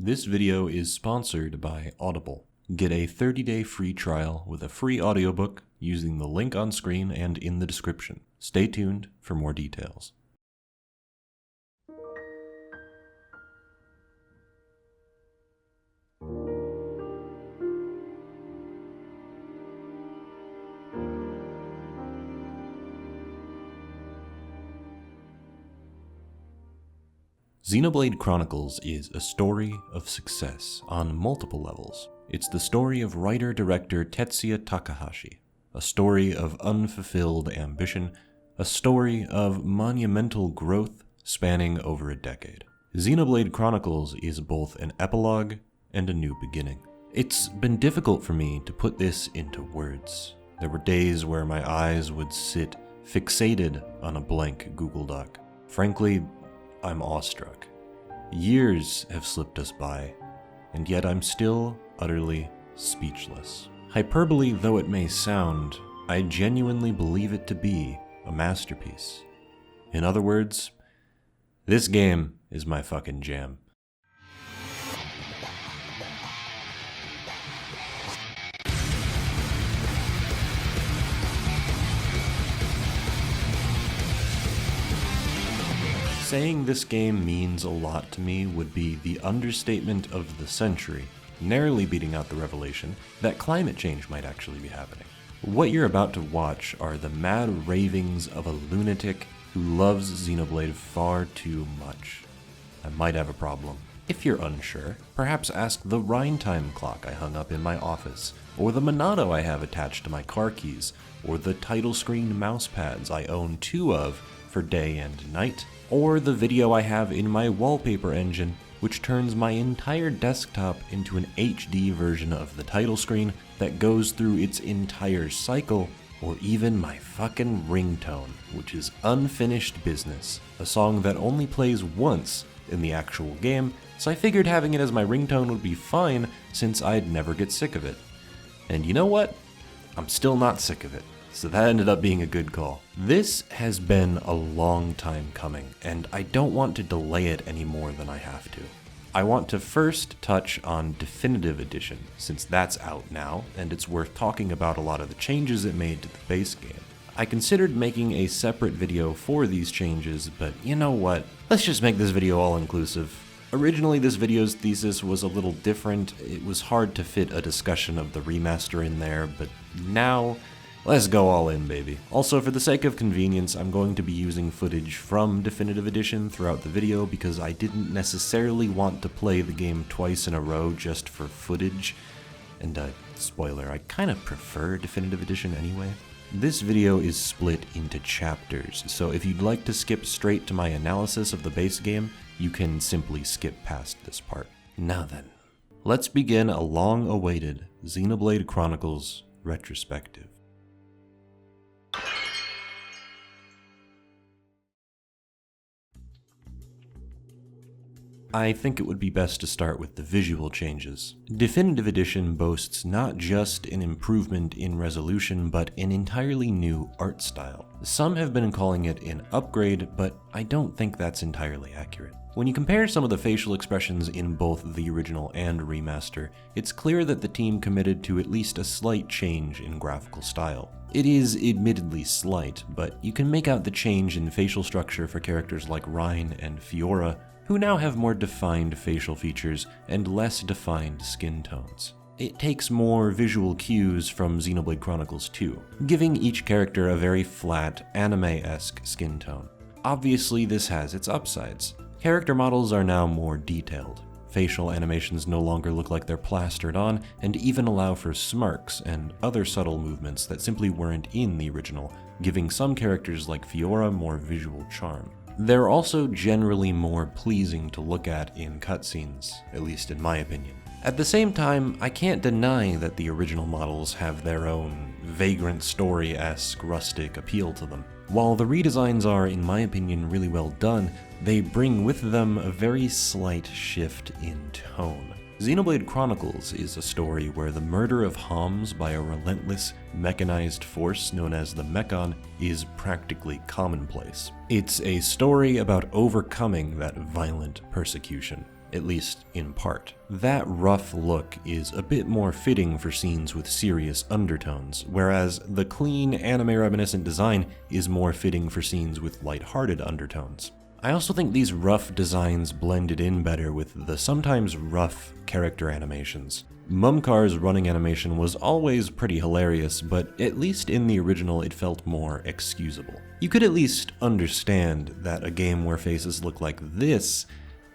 This video is sponsored by Audible. Get a 30-day free trial with a free audiobook using the link on screen and in the description. Stay tuned for more details. Xenoblade Chronicles is a story of success on multiple levels. It's the story of writer-director Tetsuya Takahashi, a story of unfulfilled ambition, a story of monumental growth spanning over a decade. Xenoblade Chronicles is both an epilogue and a new beginning. It's been difficult for me to put this into words. There were days where my eyes would sit fixated on a blank Google Doc. Frankly, I'm awestruck. Years have slipped us by, and yet I'm still utterly speechless. Hyperbole though it may sound, I genuinely believe it to be a masterpiece. In other words, this game is my fucking jam. Saying this game means a lot to me would be the understatement of the century, narrowly beating out the revelation that climate change might actually be happening. What you're about to watch are the mad ravings of a lunatic who loves Xenoblade far too much. I might have a problem. If you're unsure, perhaps ask the Rhine time clock I hung up in my office, or the Monado I have attached to my car keys, or the title screen mouse pads I own 2 of for day and night, or the video I have in my wallpaper engine, which turns my entire desktop into an HD version of the title screen that goes through its entire cycle, or even my fucking ringtone, which is Unfinished Business, a song that only plays once in the actual game, so I figured having it as my ringtone would be fine since I'd never get sick of it. And you know what? I'm still not sick of it. So that ended up being a good call. This has been a long time coming, and I don't want to delay it any more than I have to. I want to first touch on Definitive Edition, since that's out now, and it's worth talking about a lot of the changes it made to the base game. I considered making a separate video for these changes, but you know what? Let's just make this video all-inclusive. Originally, this video's thesis was a little different. It was hard to fit a discussion of the remaster in there, but now, let's go all in, baby. Also, for the sake of convenience, I'm going to be using footage from Definitive Edition throughout the video because I didn't necessarily want to play the game twice in a row just for footage. And spoiler, I kind of prefer Definitive Edition anyway. This video is split into chapters, so if you'd like to skip straight to my analysis of the base game, you can simply skip past this part. Now then, let's begin a long-awaited Xenoblade Chronicles retrospective. I think it would be best to start with the visual changes. Definitive Edition boasts not just an improvement in resolution, but an entirely new art style. Some have been calling it an upgrade, but I don't think that's entirely accurate. When you compare some of the facial expressions in both the original and remaster, it's clear that the team committed to at least a slight change in graphical style. It is admittedly slight, but you can make out the change in facial structure for characters like Rhine and Fiora, who now have more defined facial features and less defined skin tones. It takes more visual cues from Xenoblade Chronicles 2, giving each character a very flat, anime-esque skin tone. Obviously, this has its upsides. Character models are now more detailed. Facial animations no longer look like they're plastered on, and even allow for smirks and other subtle movements that simply weren't in the original, giving some characters like Fiora more visual charm. They're also generally more pleasing to look at in cutscenes, at least in my opinion. At the same time, I can't deny that the original models have their own Vagrant Story-esque rustic appeal to them. While the redesigns are, in my opinion, really well done, they bring with them a very slight shift in tone. Xenoblade Chronicles is a story where the murder of Homs by a relentless, mechanized force known as the Mechon is practically commonplace. It's a story about overcoming that violent persecution. at least in part. That rough look is a bit more fitting for scenes with serious undertones, whereas the clean, anime-reminiscent design is more fitting for scenes with lighthearted undertones. I also think these rough designs blended in better with the sometimes rough character animations. Mumkar's running animation was always pretty hilarious, but at least in the original it felt more excusable. You could at least understand that a game where faces look like this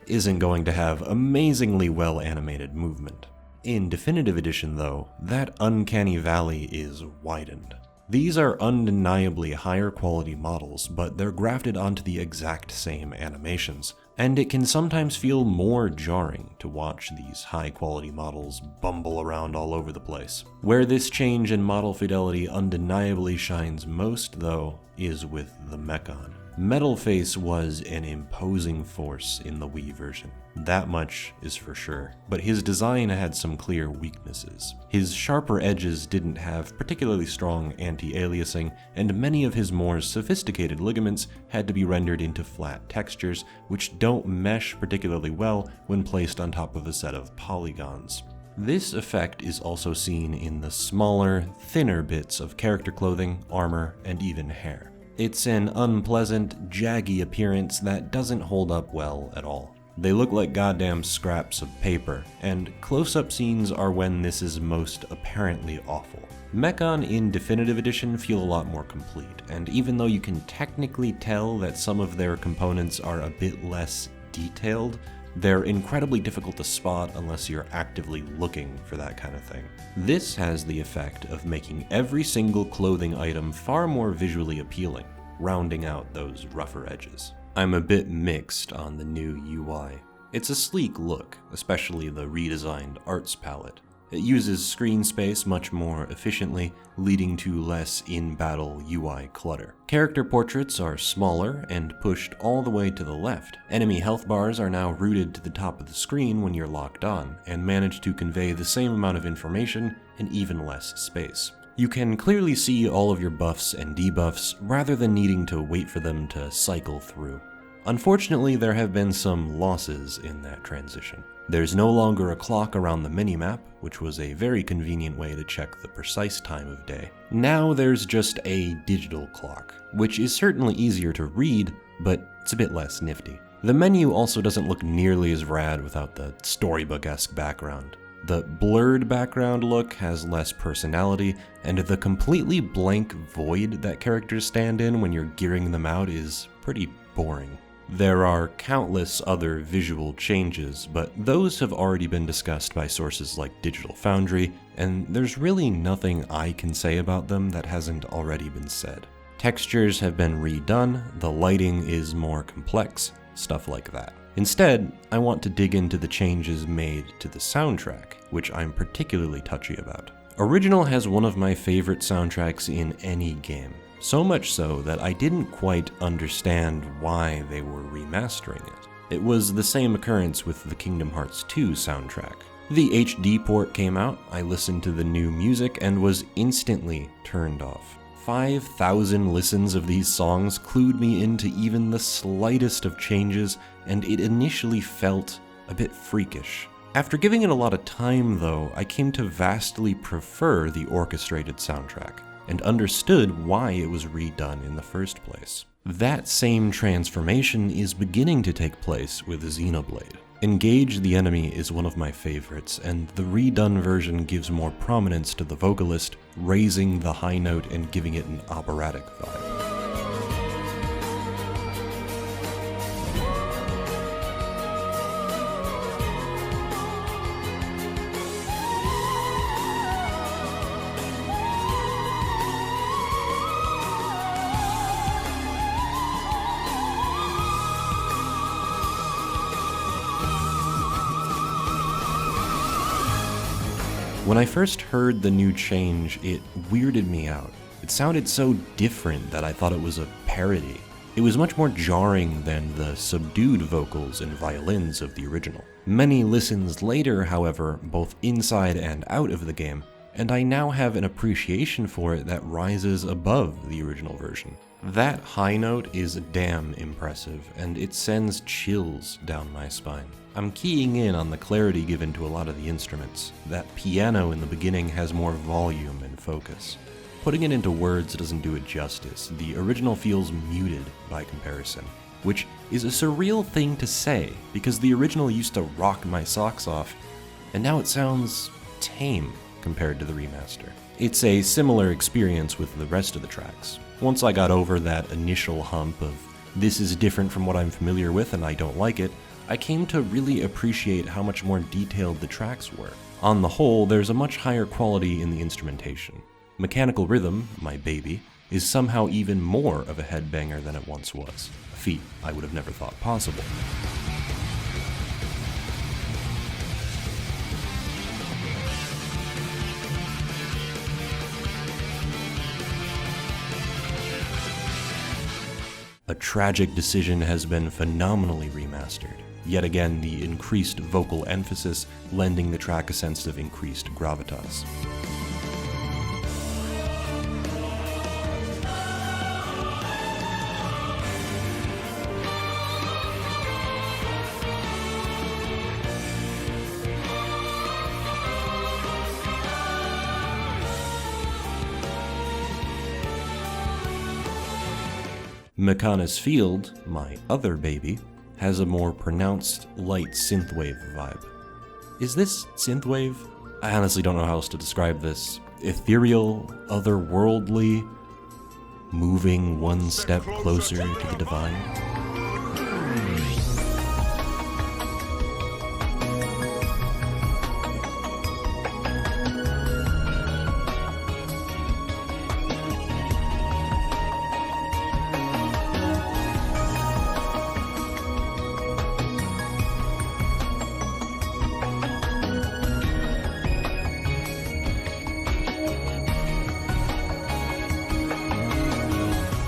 isn't going to have amazingly well animated movement. In Definitive Edition though, that uncanny valley is widened. These are undeniably higher quality models, but they're grafted onto the exact same animations, and it can sometimes feel more jarring to watch these high quality models bumble around all over the place. Where this change in model fidelity undeniably shines most, though, is with the Mechon. Metalface was an imposing force in the Wii version. That much is for sure, but his design had some clear weaknesses. His sharper edges didn't have particularly strong anti-aliasing, and many of his more sophisticated ligaments had to be rendered into flat textures, which don't mesh particularly well when placed on top of a set of polygons. This effect is also seen in the smaller, thinner bits of character clothing, armor, and even hair. It's an unpleasant, jaggy appearance that doesn't hold up well at all. They look like goddamn scraps of paper, and close-up scenes are when this is most apparently awful. Mechon in Definitive Edition feel a lot more complete, and even though you can technically tell that some of their components are a bit less detailed, they're incredibly difficult to spot unless you're actively looking for that kind of thing. This has the effect of making every single clothing item far more visually appealing, rounding out those rougher edges. I'm a bit mixed on the new UI. It's a sleek look, especially the redesigned arts palette. It uses screen space much more efficiently, leading to less in-battle UI clutter. Character portraits are smaller and pushed all the way to the left. Enemy health bars are now routed to the top of the screen when you're locked on, and manage to convey the same amount of information in even less space. You can clearly see all of your buffs and debuffs rather than needing to wait for them to cycle through. Unfortunately, there have been some losses in that transition. There's no longer a clock around the minimap, which was a very convenient way to check the precise time of day. Now there's just a digital clock, which is certainly easier to read, but it's a bit less nifty. The menu also doesn't look nearly as rad without the storybook-esque background. The blurred background look has less personality, and the completely blank void that characters stand in when you're gearing them out is pretty boring. There are countless other visual changes, but those have already been discussed by sources like Digital Foundry, and there's really nothing I can say about them that hasn't already been said. Textures have been redone, the lighting is more complex, stuff like that. Instead, I want to dig into the changes made to the soundtrack, which I'm particularly touchy about. Original has one of my favorite soundtracks in any game. So much so that I didn't quite understand why they were remastering it. It was the same occurrence with the Kingdom Hearts 2 soundtrack. The HD port came out, I listened to the new music, and was instantly turned off. 5,000 listens of these songs clued me into even the slightest of changes, and it initially felt a bit freakish. After giving it a lot of time though, I came to vastly prefer the orchestrated soundtrack, and understood why it was redone in the first place. That same transformation is beginning to take place with Xenoblade. Engage the Enemy is one of my favorites, and the redone version gives more prominence to the vocalist, raising the high note and giving it an operatic vibe. When I first heard the new change, it weirded me out. It sounded so different that I thought it was a parody. It was much more jarring than the subdued vocals and violins of the original. Many listens later, however, both inside and out of the game, and I now have an appreciation for it that rises above the original version. That high note is damn impressive, and it sends chills down my spine. I'm keying in on the clarity given to a lot of the instruments. That piano in the beginning has more volume and focus. Putting it into words doesn't do it justice. The original feels muted by comparison, which is a surreal thing to say, because the original used to rock my socks off, and now it sounds tame compared to the remaster. It's a similar experience with the rest of the tracks. Once I got over that initial hump of, this is different from what I'm familiar with and I don't like it, I came to really appreciate how much more detailed the tracks were. On the whole, there's a much higher quality in the instrumentation. Mechanical Rhythm, my baby, is somehow even more of a headbanger than it once was, a feat I would have never thought possible. A Tragic Decision has been phenomenally remastered. Yet again, the increased vocal emphasis lending the track a sense of increased gravitas. Mechonis Field, my other baby, has a more pronounced light synthwave vibe. Is this synthwave? I honestly don't know how else to describe this. Ethereal, otherworldly, moving one step closer to the divine.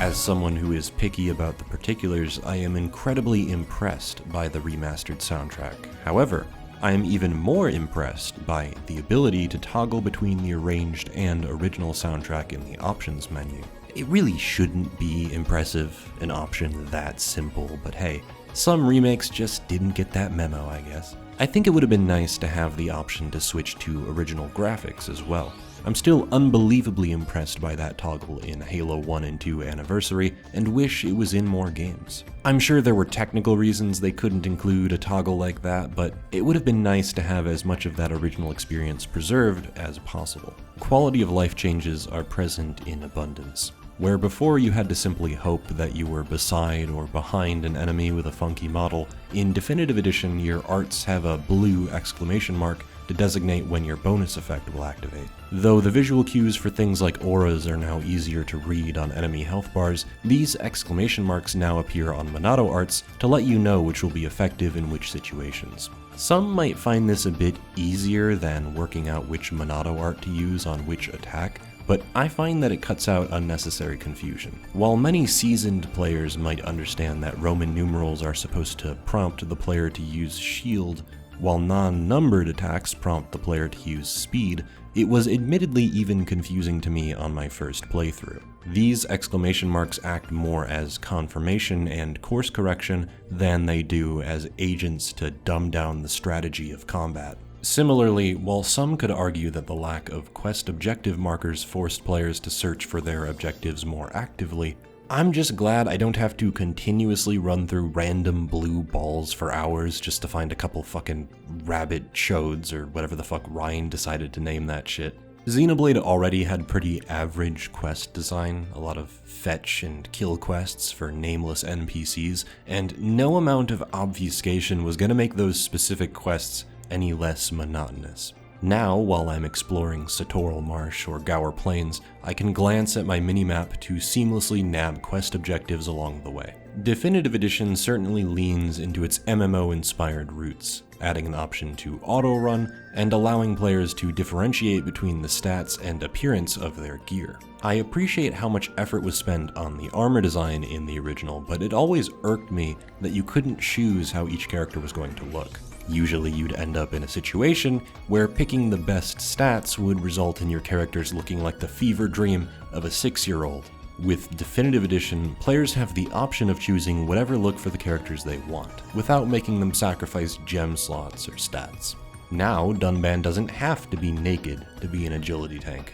As someone who is picky about the particulars, I am incredibly impressed by the remastered soundtrack. However, I am even more impressed by the ability to toggle between the arranged and original soundtrack in the options menu. It really shouldn't be impressive, an option that simple, but hey, some remakes just didn't get that memo, I guess. I think it would have been nice to have the option to switch to original graphics as well. I'm still unbelievably impressed by that toggle in Halo 1 and 2 Anniversary, and wish it was in more games. I'm sure there were technical reasons they couldn't include a toggle like that, but it would have been nice to have as much of that original experience preserved as possible. Quality of life changes are present in abundance. Where before you had to simply hope that you were beside or behind an enemy with a funky model, in Definitive Edition your arts have a blue exclamation mark to designate when your bonus effect will activate. Though the visual cues for things like auras are now easier to read on enemy health bars, these exclamation marks now appear on Monado arts to let you know which will be effective in which situations. Some might find this a bit easier than working out which Monado art to use on which attack, but I find that it cuts out unnecessary confusion. While many seasoned players might understand that Roman numerals are supposed to prompt the player to use shield, while non-numbered attacks prompt the player to use speed, it was admittedly even confusing to me on my first playthrough. These exclamation marks act more as confirmation and course correction than they do as agents to dumb down the strategy of combat. Similarly, while some could argue that the lack of quest objective markers forced players to search for their objectives more actively, I'm just glad I don't have to continuously run through random blue balls for hours just to find a couple fucking rabbit chodes or whatever the fuck Ryan decided to name that shit. Xenoblade already had pretty average quest design, a lot of fetch and kill quests for nameless NPCs, and no amount of obfuscation was gonna make those specific quests any less monotonous. Now, while I'm exploring Satoral Marsh or Gower Plains, I can glance at my minimap to seamlessly nab quest objectives along the way. Definitive Edition certainly leans into its MMO-inspired roots, adding an option to auto-run and allowing players to differentiate between the stats and appearance of their gear. I appreciate how much effort was spent on the armor design in the original, but it always irked me that you couldn't choose how each character was going to look. Usually you'd end up in a situation where picking the best stats would result in your characters looking like the fever dream of a 6-year-old, With Definitive Edition, players have the option of choosing whatever look for the characters they want, without making them sacrifice gem slots or stats. Now, Dunban doesn't have to be naked to be an agility tank,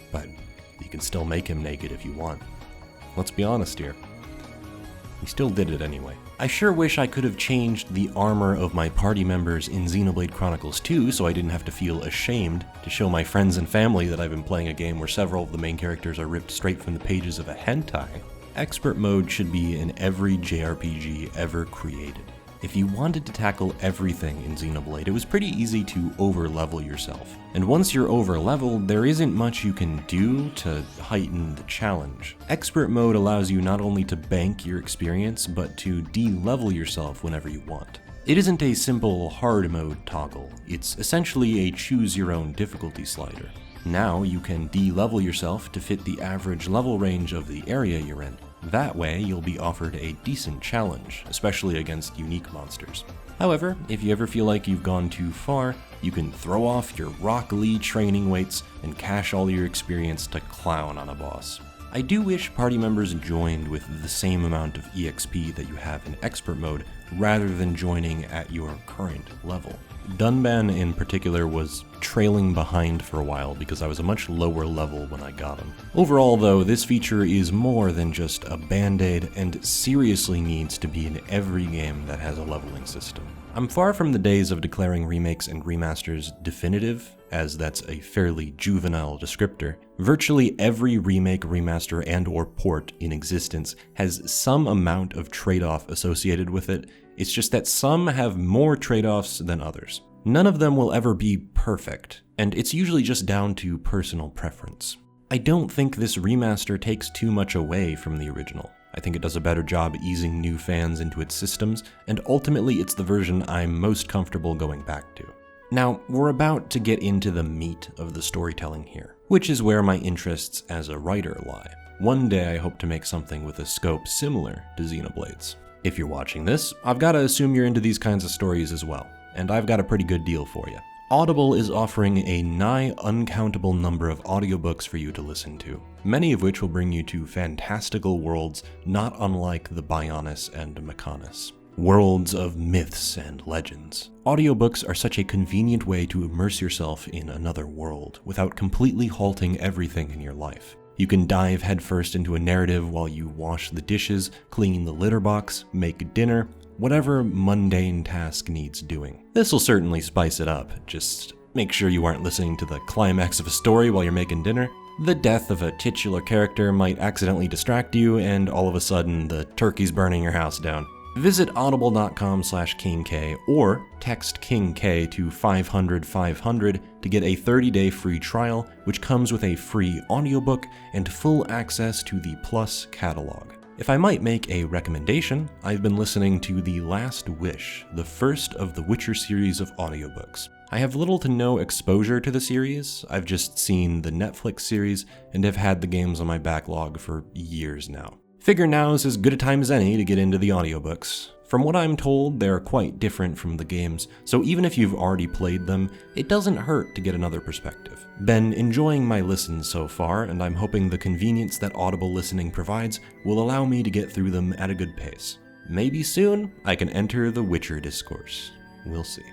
but you can still make him naked if you want. Let's be honest here. He still did it anyway. I sure wish I could have changed the armor of my party members in Xenoblade Chronicles 2 so I didn't have to feel ashamed to show my friends and family that I've been playing a game where several of the main characters are ripped straight from the pages of a hentai. Expert mode should be in every JRPG ever created. If you wanted to tackle everything in Xenoblade, it was pretty easy to over-level yourself. And once you're over-leveled, there isn't much you can do to heighten the challenge. Expert mode allows you not only to bank your experience, but to de-level yourself whenever you want. It isn't a simple hard mode toggle, it's essentially a choose-your-own difficulty slider. Now you can de-level yourself to fit the average level range of the area you're in. That way, you'll be offered a decent challenge, especially against unique monsters. However, if you ever feel like you've gone too far, you can throw off your Rock Lee training weights and cash all your experience to clown on a boss. I do wish party members joined with the same amount of EXP that you have in Expert mode, rather than joining at your current level. Dunban in particular was trailing behind for a while because I was a much lower level when I got him. Overall though, this feature is more than just a band-aid and seriously needs to be in every game that has a leveling system. I'm far from the days of declaring remakes and remasters definitive, as that's a fairly juvenile descriptor. Virtually every remake, remaster, and/or port in existence has some amount of trade-off associated with it. It's just that some have more trade-offs than others. None of them will ever be perfect, and it's usually just down to personal preference. I don't think this remaster takes too much away from the original. I think it does a better job easing new fans into its systems, and ultimately it's the version I'm most comfortable going back to. Now, we're about to get into the meat of the storytelling here, which is where my interests as a writer lie. One day I hope to make something with a scope similar to Xenoblade's. If you're watching this, I've got to assume you're into these kinds of stories as well, and I've got a pretty good deal for you. Audible is offering a nigh uncountable number of audiobooks for you to listen to, many of which will bring you to fantastical worlds not unlike the Bionis and Mechonis. Worlds of myths and legends. Audiobooks are such a convenient way to immerse yourself in another world without completely halting everything in your life. You can dive headfirst into a narrative while you wash the dishes, clean the litter box, make dinner, whatever mundane task needs doing. This will certainly spice it up, just make sure you aren't listening to the climax of a story while you're making dinner. The death of a titular character might accidentally distract you, and all of a sudden the turkey's burning your house down. Visit audible.com/KingK or text KingK to 500-500 to get a 30-day free trial, which comes with a free audiobook and full access to the Plus catalog. If I might make a recommendation, I've been listening to The Last Wish, the first of the Witcher series of audiobooks. I have little to no exposure to the series, I've just seen the Netflix series and have had the games on my backlog for years now. Figure now is as good a time as any to get into the audiobooks. From what I'm told, they're quite different from the games, so even if you've already played them, it doesn't hurt to get another perspective. Been enjoying my listens so far, and I'm hoping the convenience that Audible listening provides will allow me to get through them at a good pace. Maybe soon, I can enter the Witcher discourse. We'll see.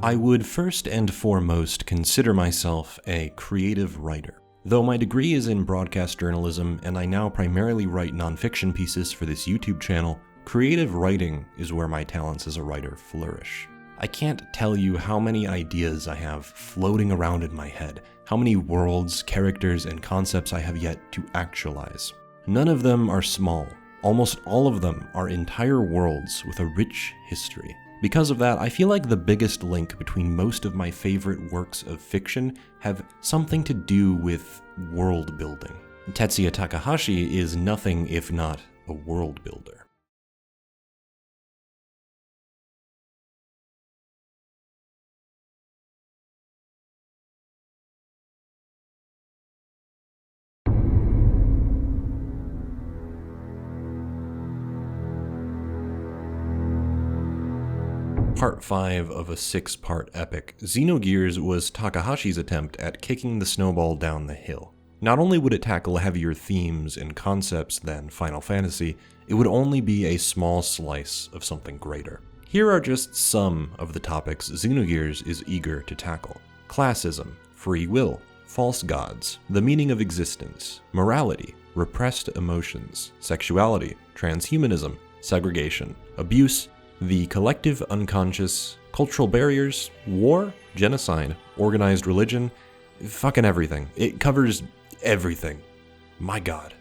I would first and foremost consider myself a creative writer. Though my degree is in broadcast journalism and I now primarily write nonfiction pieces for this YouTube channel, creative writing is where my talents as a writer flourish. I can't tell you how many ideas I have floating around in my head, how many worlds, characters, and concepts I have yet to actualize. None of them are small. Almost all of them are entire worlds with a rich history. Because of that, I feel like the biggest link between most of my favorite works of fiction have something to do with world building. Tetsuya Takahashi is nothing if not a world builder. Part 5 of a 6-part epic, Xenogears was Takahashi's attempt at kicking the snowball down the hill. Not only would it tackle heavier themes and concepts than Final Fantasy, it would only be a small slice of something greater. Here are just some of the topics Xenogears is eager to tackle: classism, free will, false gods, the meaning of existence, morality, repressed emotions, sexuality, transhumanism, segregation, abuse, the collective unconscious, cultural barriers, war, genocide, organized religion, fucking everything. It covers everything. My god.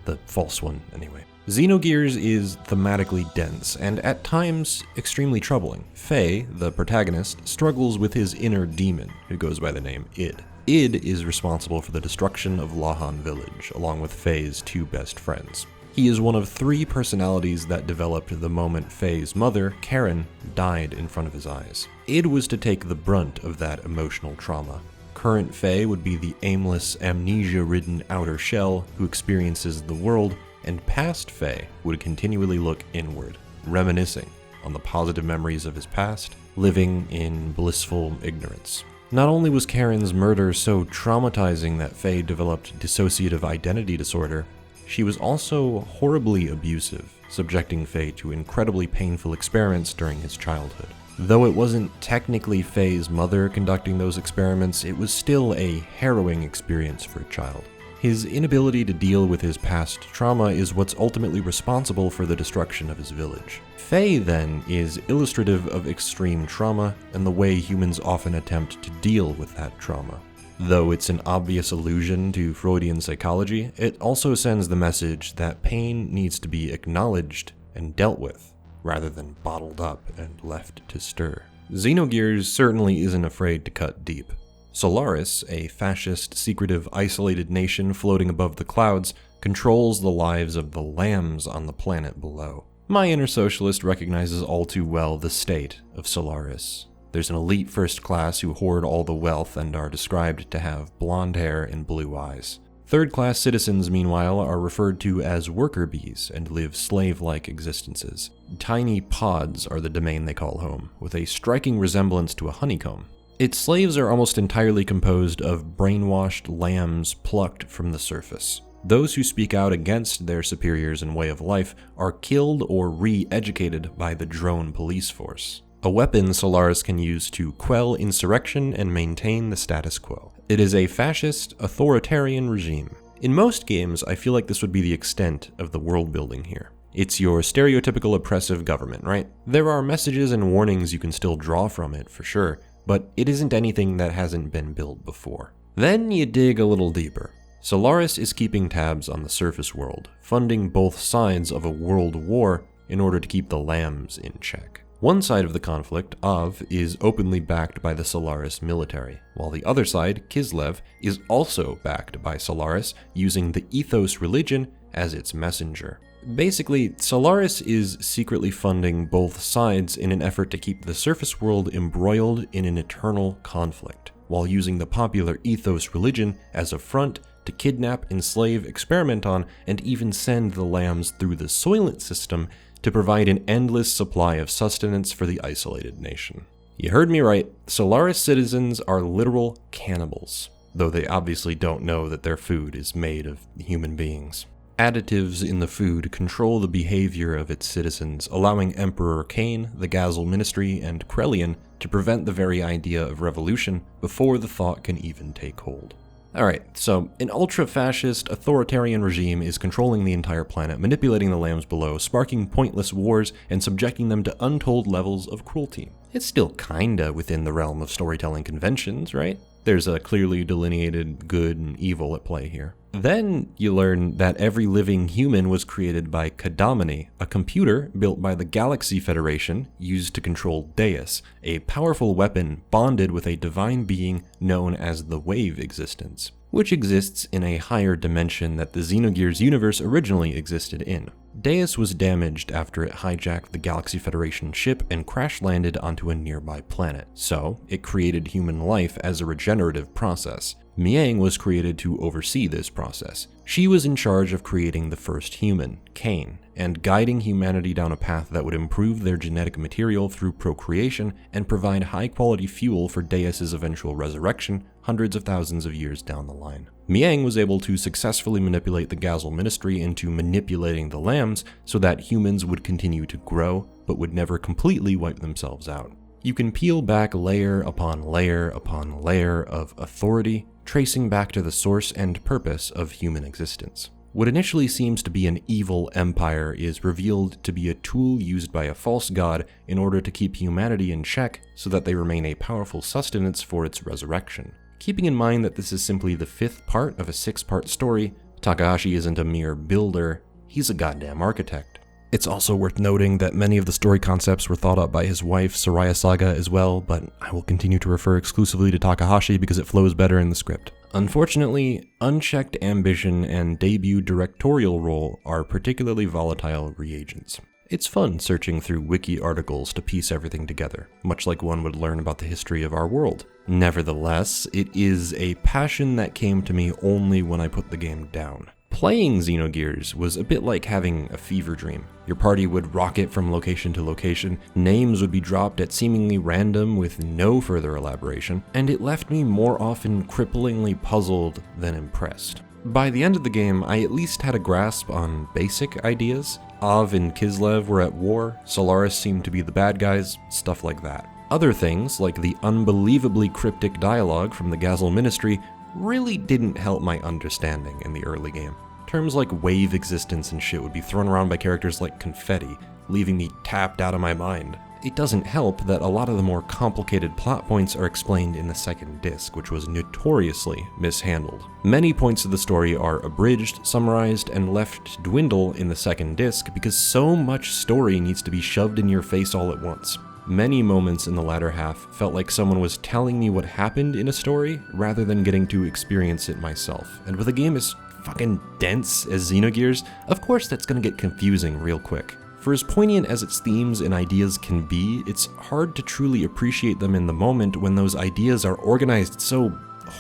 The false one, anyway. Xenogears is thematically dense, and at times extremely troubling. Faye, the protagonist, struggles with his inner demon, who goes by the name Id. Id is responsible for the destruction of Lahan Village, along with Faye's 2 best friends. He is one of 3 personalities that developed the moment Faye's mother, Karen, died in front of his eyes. Id was to take the brunt of that emotional trauma. Current Faye would be the aimless, amnesia-ridden outer shell who experiences the world, and past Faye would continually look inward, reminiscing on the positive memories of his past, living in blissful ignorance. Not only was Karen's murder so traumatizing that Faye developed dissociative identity disorder, she was also horribly abusive, subjecting Faye to incredibly painful experiments during his childhood. Though it wasn't technically Faye's mother conducting those experiments, it was still a harrowing experience for a child. His inability to deal with his past trauma is what's ultimately responsible for the destruction of his village. Faye, then, is illustrative of extreme trauma and the way humans often attempt to deal with that trauma. Though it's an obvious allusion to Freudian psychology, it also sends the message that pain needs to be acknowledged and dealt with, rather than bottled up and left to stir. Xenogears certainly isn't afraid to cut deep. Solaris, a fascist, secretive, isolated nation floating above the clouds, controls the lives of the lambs on the planet below. My inner socialist recognizes all too well the state of Solaris. There's an elite first class who hoard all the wealth and are described to have blonde hair and blue eyes. Third-class citizens, meanwhile, are referred to as worker bees and live slave-like existences. Tiny pods are the domain they call home, with a striking resemblance to a honeycomb. Its slaves are almost entirely composed of brainwashed lambs plucked from the surface. Those who speak out against their superiors and way of life are killed or re-educated by the drone police force. A weapon Solaris can use to quell insurrection and maintain the status quo. It is a fascist, authoritarian regime. In most games, I feel like this would be the extent of the world building here. It's your stereotypical oppressive government, right? There are messages and warnings you can still draw from it, for sure, but it isn't anything that hasn't been built before. Then you dig a little deeper. Solaris is keeping tabs on the surface world, funding both sides of a world war in order to keep the lambs in check. One side of the conflict, Av, is openly backed by the Solaris military, while the other side, Kislev, is also backed by Solaris, using the Ethos religion as its messenger. Basically, Solaris is secretly funding both sides in an effort to keep the surface world embroiled in an eternal conflict, while using the popular Ethos religion as a front to kidnap, enslave, experiment on, and even send the lambs through the Soylent system to provide an endless supply of sustenance for the isolated nation. You heard me right, Solaris citizens are literal cannibals, though they obviously don't know that their food is made of human beings. Additives in the food control the behavior of its citizens, allowing Emperor Cain, the Gazel Ministry, and Krelian to prevent the very idea of revolution before the thought can even take hold. Alright, so an ultra-fascist, authoritarian regime is controlling the entire planet, manipulating the lambs below, sparking pointless wars, and subjecting them to untold levels of cruelty. It's still kinda within the realm of storytelling conventions, right? There's a clearly delineated good and evil at play here. Then you learn that every living human was created by Kadamini, a computer built by the Galaxy Federation used to control Deus, a powerful weapon bonded with a divine being known as the Wave Existence, which exists in a higher dimension that the Xenogears universe originally existed in. Deus was damaged after it hijacked the Galaxy Federation ship and crash-landed onto a nearby planet, so it created human life as a regenerative process. Miang was created to oversee this process. She was in charge of creating the first human, Cain, and guiding humanity down a path that would improve their genetic material through procreation and provide high-quality fuel for Deus's eventual resurrection hundreds of thousands of years down the line. Miang was able to successfully manipulate the Gazel Ministry into manipulating the lambs so that humans would continue to grow, but would never completely wipe themselves out. You can peel back layer upon layer upon layer of authority, tracing back to the source and purpose of human existence. What initially seems to be an evil empire is revealed to be a tool used by a false god in order to keep humanity in check so that they remain a powerful sustenance for its resurrection. Keeping in mind that this is simply the 5th part of a 6-part story, Takahashi isn't a mere builder, he's a goddamn architect. It's also worth noting that many of the story concepts were thought up by his wife, Soraya Saga, as well, but I will continue to refer exclusively to Takahashi because it flows better in the script. Unfortunately, unchecked ambition and debut directorial role are particularly volatile reagents. It's fun searching through wiki articles to piece everything together, much like one would learn about the history of our world. Nevertheless, it is a passion that came to me only when I put the game down. Playing Xenogears was a bit like having a fever dream. Your party would rocket from location to location, names would be dropped at seemingly random with no further elaboration, and it left me more often cripplingly puzzled than impressed. By the end of the game, I at least had a grasp on basic ideas. Av and Kislev were at war, Solaris seemed to be the bad guys, stuff like that. Other things, like the unbelievably cryptic dialogue from the Gazel Ministry, really didn't help my understanding in the early game. Terms like wave existence and shit would be thrown around by characters like confetti, leaving me tapped out of my mind. It doesn't help that a lot of the more complicated plot points are explained in the second disc, which was notoriously mishandled. Many points of the story are abridged, summarized, and left to dwindle in the second disc because so much story needs to be shoved in your face all at once. Many moments in the latter half felt like someone was telling me what happened in a story rather than getting to experience it myself. And with a game as fucking dense as Xenogears, of course that's gonna get confusing real quick. For as poignant as its themes and ideas can be, it's hard to truly appreciate them in the moment when those ideas are organized so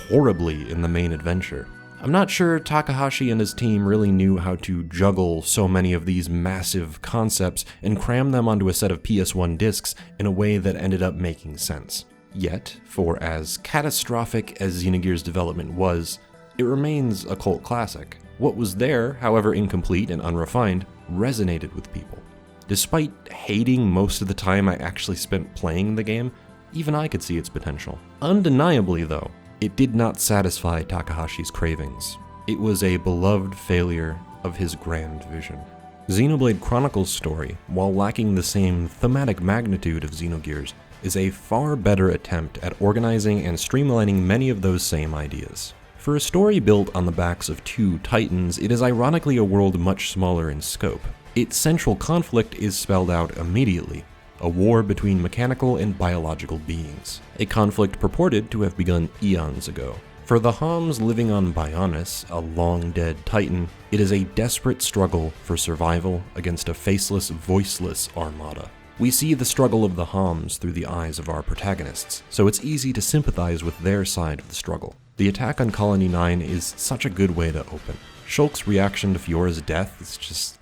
horribly in the main adventure. I'm not sure Takahashi and his team really knew how to juggle so many of these massive concepts and cram them onto a set of PS1 discs in a way that ended up making sense. Yet, for as catastrophic as Xenogears' development was, it remains a cult classic. What was there, however incomplete and unrefined, resonated with people. Despite hating most of the time I actually spent playing the game, even I could see its potential. Undeniably though, it did not satisfy Takahashi's cravings. It was a beloved failure of his grand vision. Xenoblade Chronicles' story, while lacking the same thematic magnitude of Xenogears, is a far better attempt at organizing and streamlining many of those same ideas. For a story built on the backs of 2 titans, it is ironically a world much smaller in scope. Its central conflict is spelled out immediately. A war between mechanical and biological beings, a conflict purported to have begun eons ago. For the Homs living on Bionis, a long-dead titan, it is a desperate struggle for survival against a faceless, voiceless armada. We see the struggle of the Homs through the eyes of our protagonists, so it's easy to sympathize with their side of the struggle. The attack on Colony 9 is such a good way to open. Shulk's reaction to Fiora's death is just...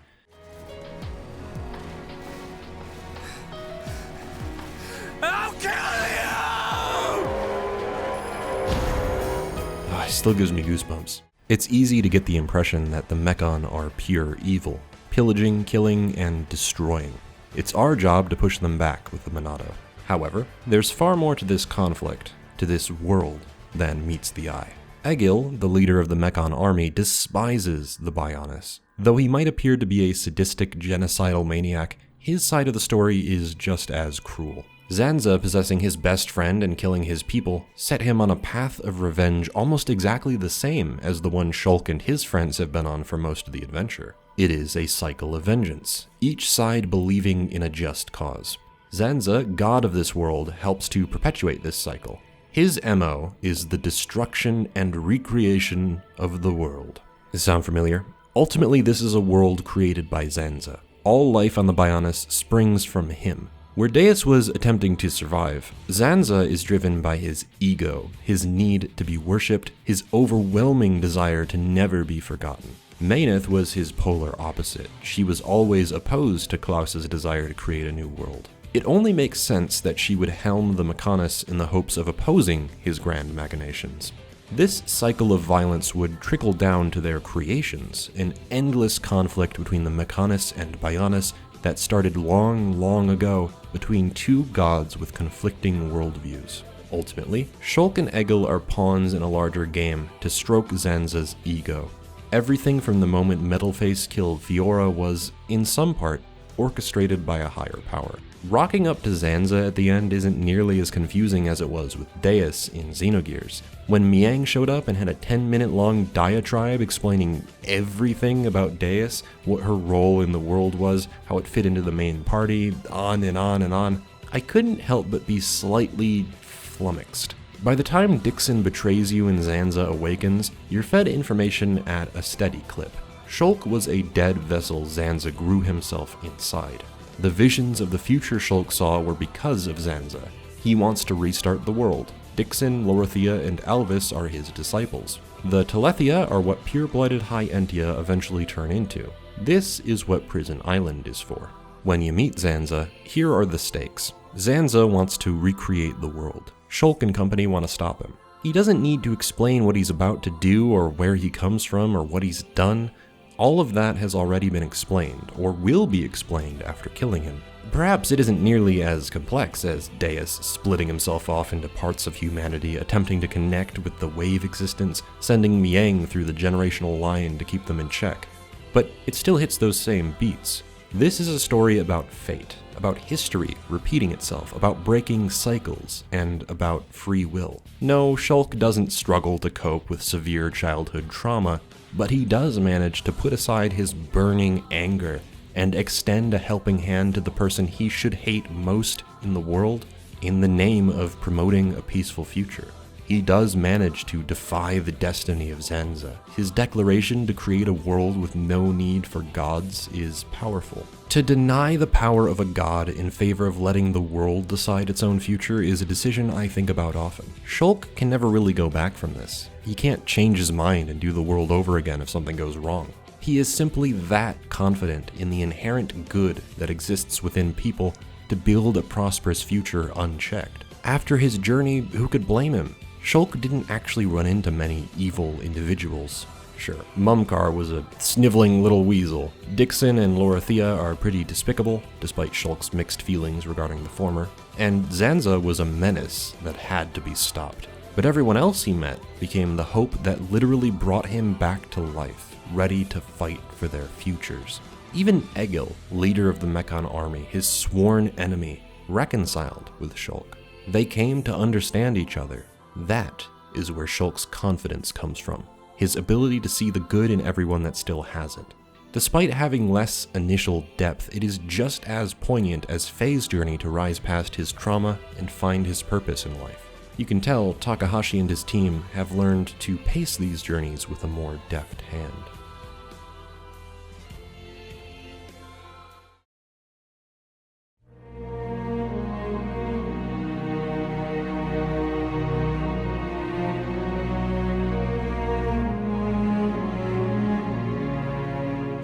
It still gives me goosebumps. It's easy to get the impression that the Mechon are pure evil, pillaging, killing, and destroying. It's our job to push them back with the Monado. However, there's far more to this conflict, to this world, than meets the eye. Egil, the leader of the Mechon army, despises the Bionis. Though he might appear to be a sadistic, genocidal maniac, his side of the story is just as cruel. Zanza possessing his best friend and killing his people set him on a path of revenge almost exactly the same as the one Shulk and his friends have been on for most of the adventure. It is a cycle of vengeance, each side believing in a just cause. Zanza, god of this world, helps to perpetuate this cycle. His MO is the destruction and recreation of the world. Does it sound familiar? Ultimately, this is a world created by Zanza. All life on the Bionis springs from him. Where Deus was attempting to survive, Zanza is driven by his ego, his need to be worshipped, his overwhelming desire to never be forgotten. Meyneth was his polar opposite. She was always opposed to Klaus's desire to create a new world. It only makes sense that she would helm the Mechonis in the hopes of opposing his grand machinations. This cycle of violence would trickle down to their creations, an endless conflict between the Mechonis and Bionis that started long, long ago between two gods with conflicting worldviews. Ultimately, Shulk and Egil are pawns in a larger game to stroke Zanza's ego. Everything from the moment Metalface killed Fiora was, in some part, orchestrated by a higher power. Rocking up to Zanza at the end isn't nearly as confusing as it was with Deus in Xenogears. When Miang showed up and had a 10-minute long diatribe explaining everything about Deus, what her role in the world was, how it fit into the main party, on and on and on, I couldn't help but be slightly flummoxed. By the time Dixon betrays you and Zanza awakens, you're fed information at a steady clip. Shulk was a dead vessel Zanza grew himself inside. The visions of the future Shulk saw were because of Zanza. He wants to restart the world. Dixon, Lorithia, and Alvis are his disciples. The Telethia are what pure-blooded High Entia eventually turn into. This is what Prison Island is for. When you meet Zanza, here are the stakes. Zanza wants to recreate the world. Shulk and company want to stop him. He doesn't need to explain what he's about to do or where he comes from or what he's done. All of that has already been explained, or will be explained after killing him. Perhaps it isn't nearly as complex as Deus splitting himself off into parts of humanity, attempting to connect with the wave existence, sending Miang through the generational line to keep them in check. But it still hits those same beats. This is a story about fate, about history repeating itself, about breaking cycles, and about free will. No, Shulk doesn't struggle to cope with severe childhood trauma, but he does manage to put aside his burning anger and extend a helping hand to the person he should hate most in the world in the name of promoting a peaceful future. He does manage to defy the destiny of Zanza. His declaration to create a world with no need for gods is powerful. To deny the power of a god in favor of letting the world decide its own future is a decision I think about often. Shulk can never really go back from this. He can't change his mind and do the world over again if something goes wrong. He is simply that confident in the inherent good that exists within people to build a prosperous future unchecked. After his journey, who could blame him? Shulk didn't actually run into many evil individuals. Sure, Mumkar was a sniveling little weasel. Dixon and Lorithia are pretty despicable, despite Shulk's mixed feelings regarding the former. And Zanza was a menace that had to be stopped. But everyone else he met became the hope that literally brought him back to life, ready to fight for their futures. Even Egil, leader of the Mechon army, his sworn enemy, reconciled with Shulk. They came to understand each other. That is where Shulk's confidence comes from, his ability to see the good in everyone that still has it. Despite having less initial depth, it is just as poignant as Faye's journey to rise past his trauma and find his purpose in life. You can tell Takahashi and his team have learned to pace these journeys with a more deft hand.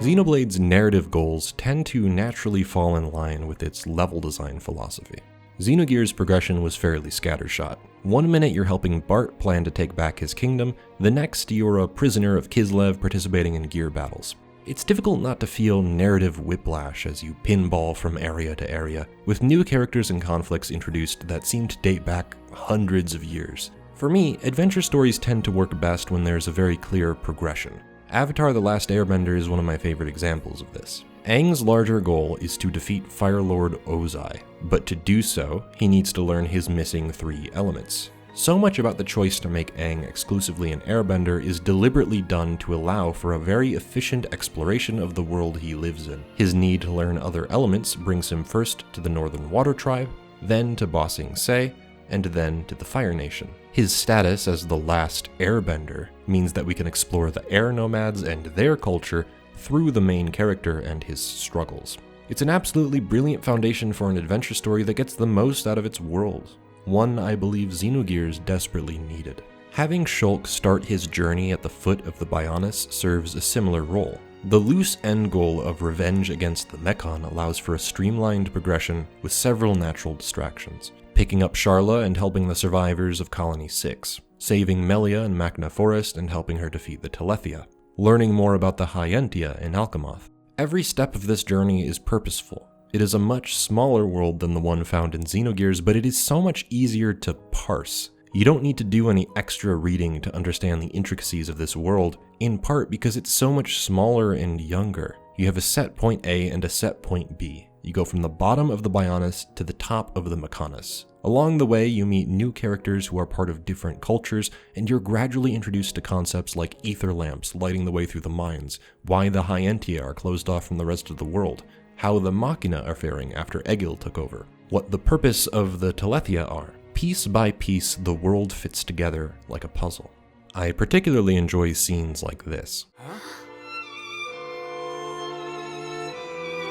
Xenoblade's narrative goals tend to naturally fall in line with its level design philosophy. Xenogears' progression was fairly scattershot. One minute you're helping Bart plan to take back his kingdom, the next you're a prisoner of Kislev participating in gear battles. It's difficult not to feel narrative whiplash as you pinball from area to area, with new characters and conflicts introduced that seem to date back hundreds of years. For me, adventure stories tend to work best when there's a very clear progression. Avatar: The Last Airbender is one of my favorite examples of this. Aang's larger goal is to defeat Fire Lord Ozai, but to do so, he needs to learn his missing 3 elements. So much about the choice to make Aang exclusively an airbender is deliberately done to allow for a very efficient exploration of the world he lives in. His need to learn other elements brings him first to the Northern Water Tribe, then to Ba Sing Se, and then to the Fire Nation. His status as the last airbender means that we can explore the air nomads and their culture through the main character and his struggles. It's an absolutely brilliant foundation for an adventure story that gets the most out of its world, one I believe Xenogears desperately needed. Having Shulk start his journey at the foot of the Bionis serves a similar role. The loose end goal of revenge against the Mechon allows for a streamlined progression with several natural distractions, picking up Sharla and helping the survivors of Colony 6, saving Melia in Machna Forest and helping her defeat the Telethia, learning more about the Hyentia in Alchemoth. Every step of this journey is purposeful. It is a much smaller world than the one found in Xenogears, but it is so much easier to parse. You don't need to do any extra reading to understand the intricacies of this world, in part because it's so much smaller and younger. You have a set point A and a set point B. You go from the bottom of the Bionis to the top of the Mechonis. Along the way, you meet new characters who are part of different cultures, and you're gradually introduced to concepts like ether lamps lighting the way through the mines, why the Hyentia are closed off from the rest of the world, how the Machina are faring after Egil took over, what the purpose of the Telethia are. Piece by piece, the world fits together like a puzzle. I particularly enjoy scenes like this. Huh?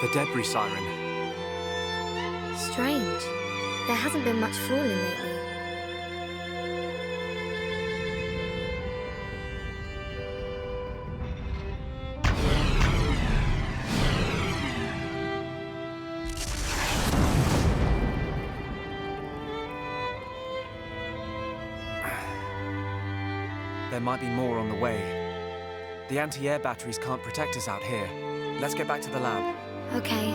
The debris siren. Strange. There hasn't been much falling lately. There might be more on the way. The anti-air batteries can't protect us out here. Let's get back to the lab. Okay.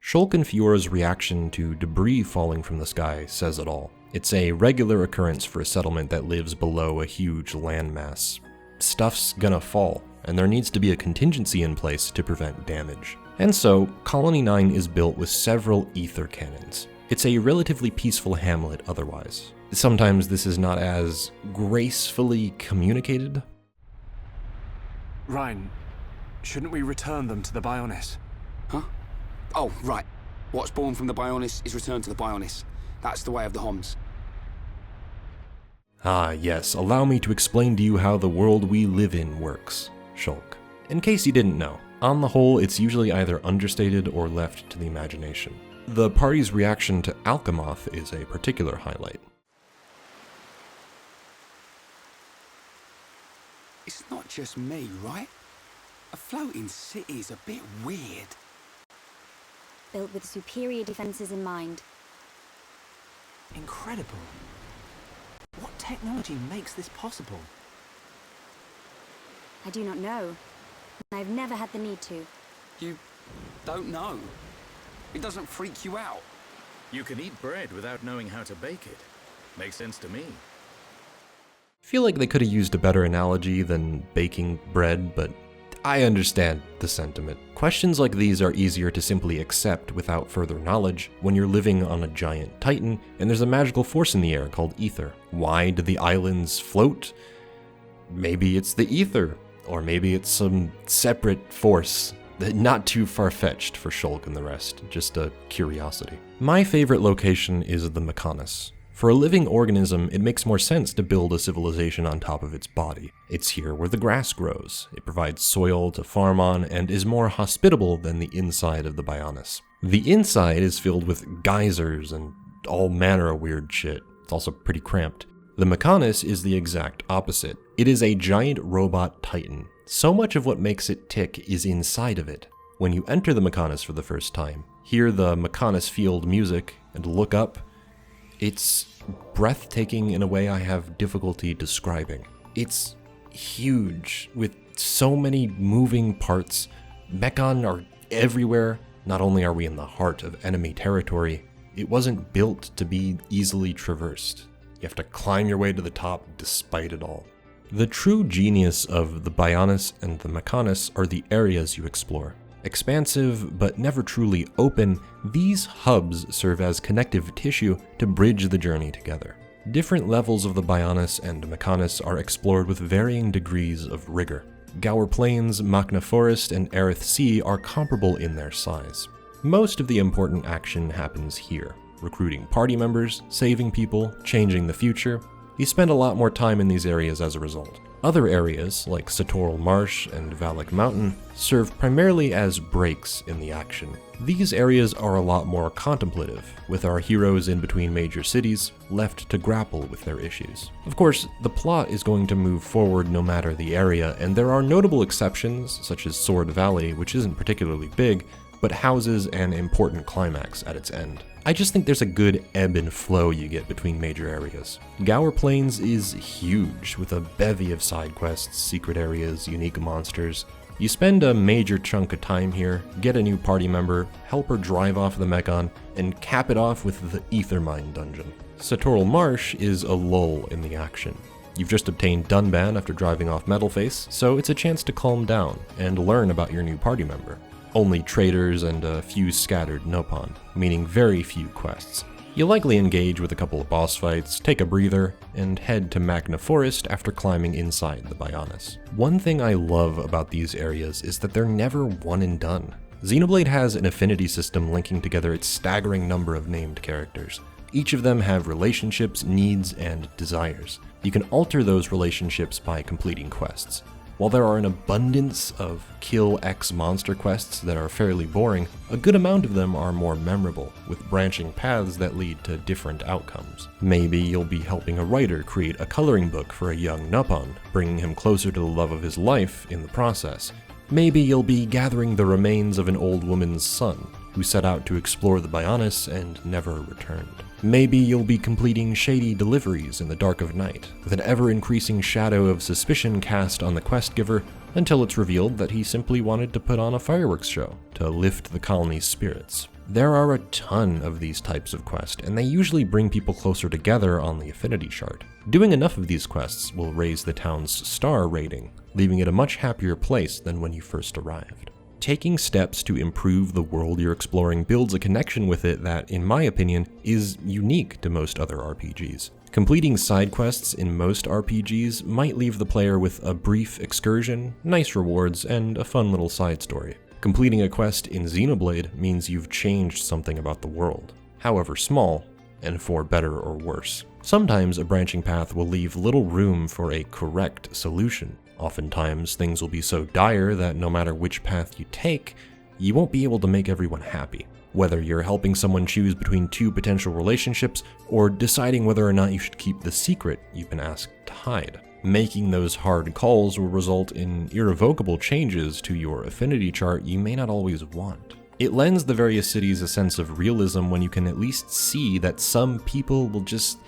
Shulk and Fiora's reaction to debris falling from the sky says it all. It's a regular occurrence for a settlement that lives below a huge landmass. Stuff's gonna fall, and there needs to be a contingency in place to prevent damage. And so, Colony 9 is built with several ether cannons. It's a relatively peaceful hamlet otherwise. Sometimes this is not as gracefully communicated. Ryan, shouldn't we return them to the Bionis? Huh? Oh, right. What's born from the Bionis is returned to the Bionis. That's the way of the Homs. Ah yes, allow me to explain to you how the world we live in works, Shulk. In case you didn't know, on the whole it's usually either understated or left to the imagination. The party's reaction to Alchemoth is a particular highlight. It's not just me, right? A floating city's a bit weird. Built with superior defenses in mind. Incredible. What technology makes this possible? I do not know. I've never had the need to. You don't know? It doesn't freak you out? You can eat bread without knowing how to bake it. Makes sense to me. I feel like they could have used a better analogy than baking bread, but I understand the sentiment. Questions like these are easier to simply accept without further knowledge when you're living on a giant titan and there's a magical force in the air called ether. Why do the islands float? Maybe it's the ether, or maybe it's some separate force. Not too far-fetched for Shulk and the rest, just a curiosity. My favorite location is the Mechonis. For a living organism, it makes more sense to build a civilization on top of its body. It's here where the grass grows, it provides soil to farm on, and is more hospitable than the inside of the Bionis. The inside is filled with geysers and all manner of weird shit. It's also pretty cramped. The Mechonis is the exact opposite. It is a giant robot titan. So much of what makes it tick is inside of it. When you enter the Mechonis for the first time, hear the Mechonis field music, and look up, it's breathtaking in a way I have difficulty describing. It's huge, with so many moving parts. Mechon are everywhere. Not only are we in the heart of enemy territory, it wasn't built to be easily traversed. You have to climb your way to the top despite it all. The true genius of the Bionis and the Mechonis are the areas you explore. Expansive, but never truly open, these hubs serve as connective tissue to bridge the journey together. Different levels of the Bionis and Mechonis are explored with varying degrees of rigor. Gour Plains, Machna Forest, and Aerith Sea are comparable in their size. Most of the important action happens here. Recruiting party members, saving people, changing the future. You spend a lot more time in these areas as a result. Other areas, like Satoral Marsh and Valak Mountain, serve primarily as breaks in the action. These areas are a lot more contemplative, with our heroes in between major cities left to grapple with their issues. Of course, the plot is going to move forward no matter the area, and there are notable exceptions, such as Sword Valley, which isn't particularly big, but houses an important climax at its end. I just think there's a good ebb and flow you get between major areas. Gower Plains is huge, with a bevy of side quests, secret areas, unique monsters. You spend a major chunk of time here, get a new party member, help her drive off the Mechon, and cap it off with the Aethermine dungeon. Satoral Marsh is a lull in the action. You've just obtained Dunban after driving off Metalface, so it's a chance to calm down and learn about your new party member. Only traders and a few scattered Nopon, meaning very few quests. You'll likely engage with a couple of boss fights, take a breather, and head to Magna Forest after climbing inside the Bionis. One thing I love about these areas is that they're never one and done. Xenoblade has an affinity system linking together its staggering number of named characters. Each of them have relationships, needs, and desires. You can alter those relationships by completing quests. While there are an abundance of kill X monster quests that are fairly boring, a good amount of them are more memorable, with branching paths that lead to different outcomes. Maybe you'll be helping a writer create a coloring book for a young Nopon, bringing him closer to the love of his life in the process. Maybe you'll be gathering the remains of an old woman's son, who set out to explore the Bionis and never returned. Maybe you'll be completing shady deliveries in the dark of night, with an ever-increasing shadow of suspicion cast on the quest giver until it's revealed that he simply wanted to put on a fireworks show to lift the colony's spirits. There are a ton of these types of quests, and they usually bring people closer together on the affinity chart. Doing enough of these quests will raise the town's star rating, leaving it a much happier place than when you first arrived. Taking steps to improve the world you're exploring builds a connection with it that, in my opinion, is unique to most other RPGs. Completing side quests in most RPGs might leave the player with a brief excursion, nice rewards, and a fun little side story. Completing a quest in Xenoblade means you've changed something about the world, however small, and for better or worse. Sometimes a branching path will leave little room for a correct solution. Oftentimes, things will be so dire that no matter which path you take, you won't be able to make everyone happy. Whether you're helping someone choose between two potential relationships, or deciding whether or not you should keep the secret you've been asked to hide. Making those hard calls will result in irrevocable changes to your affinity chart you may not always want. It lends the various cities a sense of realism when you can at least see that some people will just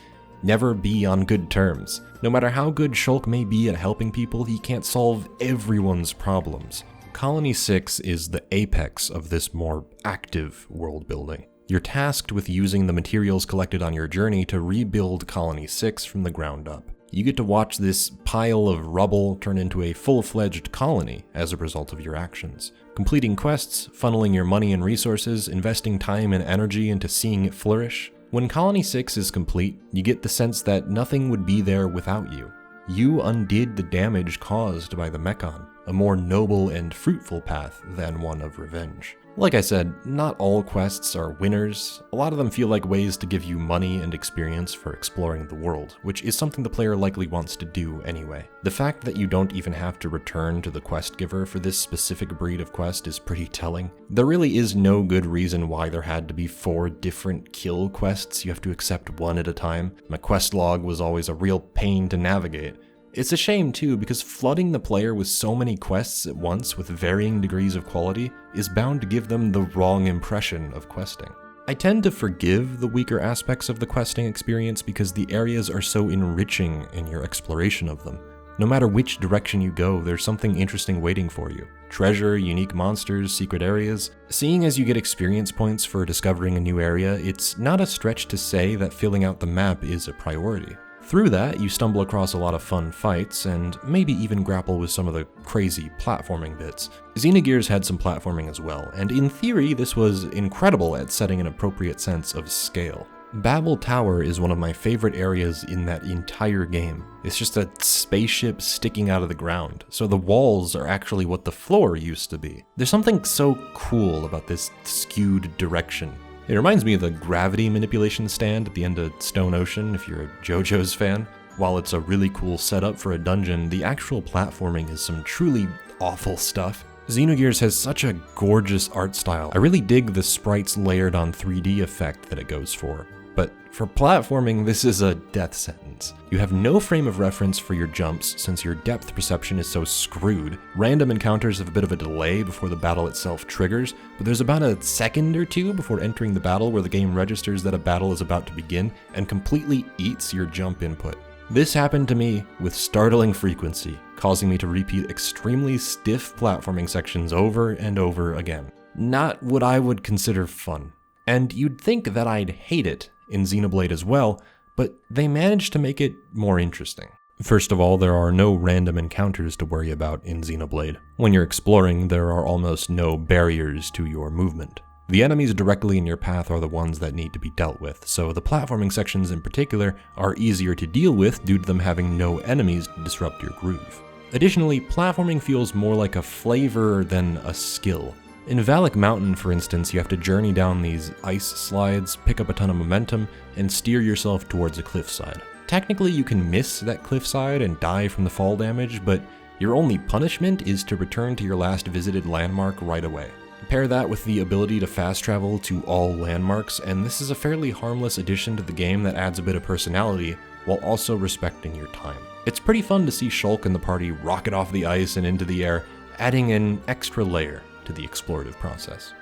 never be on good terms. No matter how good Shulk may be at helping people, he can't solve everyone's problems. Colony 6 is the apex of this more active world building. You're tasked with using the materials collected on your journey to rebuild Colony 6 from the ground up. You get to watch this pile of rubble turn into a full-fledged colony as a result of your actions. Completing quests, funneling your money and resources, investing time and energy into seeing it flourish. When Colony 6 is complete, you get the sense that nothing would be there without you. You undid the damage caused by the Mechon, a more noble and fruitful path than one of revenge. Like I said, not all quests are winners. A lot of them feel like ways to give you money and experience for exploring the world, which is something the player likely wants to do anyway. The fact that you don't even have to return to the quest giver for this specific breed of quest is pretty telling. There really is no good reason why there had to be 4 different kill quests you have to accept one at a time. My quest log was always a real pain to navigate. It's a shame too, because flooding the player with so many quests at once with varying degrees of quality is bound to give them the wrong impression of questing. I tend to forgive the weaker aspects of the questing experience because the areas are so enriching in your exploration of them. No matter which direction you go, there's something interesting waiting for you. Treasure, unique monsters, secret areas. Seeing as you get experience points for discovering a new area, it's not a stretch to say that filling out the map is a priority. Through that, you stumble across a lot of fun fights, and maybe even grapple with some of the crazy platforming bits. Xenogears had some platforming as well, and in theory, this was incredible at setting an appropriate sense of scale. Babel Tower is one of my favorite areas in that entire game. It's just a spaceship sticking out of the ground, so the walls are actually what the floor used to be. There's something so cool about this skewed direction. It reminds me of the gravity manipulation stand at the end of Stone Ocean, if you're a JoJo's fan. While it's a really cool setup for a dungeon, the actual platforming is some truly awful stuff. Xenogears has such a gorgeous art style. I really dig the sprites layered on 3D effect that it goes for. But for platforming, this is a death sentence. You have no frame of reference for your jumps since your depth perception is so screwed. Random encounters have a bit of a delay before the battle itself triggers, but there's about a second or two before entering the battle where the game registers that a battle is about to begin and completely eats your jump input. This happened to me with startling frequency, causing me to repeat extremely stiff platforming sections over and over again. Not what I would consider fun. And you'd think that I'd hate it in Xenoblade as well, but they managed to make it more interesting. First of all, there are no random encounters to worry about in Xenoblade. When you're exploring, there are almost no barriers to your movement. The enemies directly in your path are the ones that need to be dealt with, so the platforming sections in particular are easier to deal with due to them having no enemies to disrupt your groove. Additionally, platforming feels more like a flavor than a skill. In Valak Mountain, for instance, you have to journey down these ice slides, pick up a ton of momentum, and steer yourself towards a cliffside. Technically, you can miss that cliffside and die from the fall damage, but your only punishment is to return to your last visited landmark right away. Pair that with the ability to fast travel to all landmarks, and this is a fairly harmless addition to the game that adds a bit of personality while also respecting your time. It's pretty fun to see Shulk and the party rocket off the ice and into the air, adding an extra layer to the explorative process.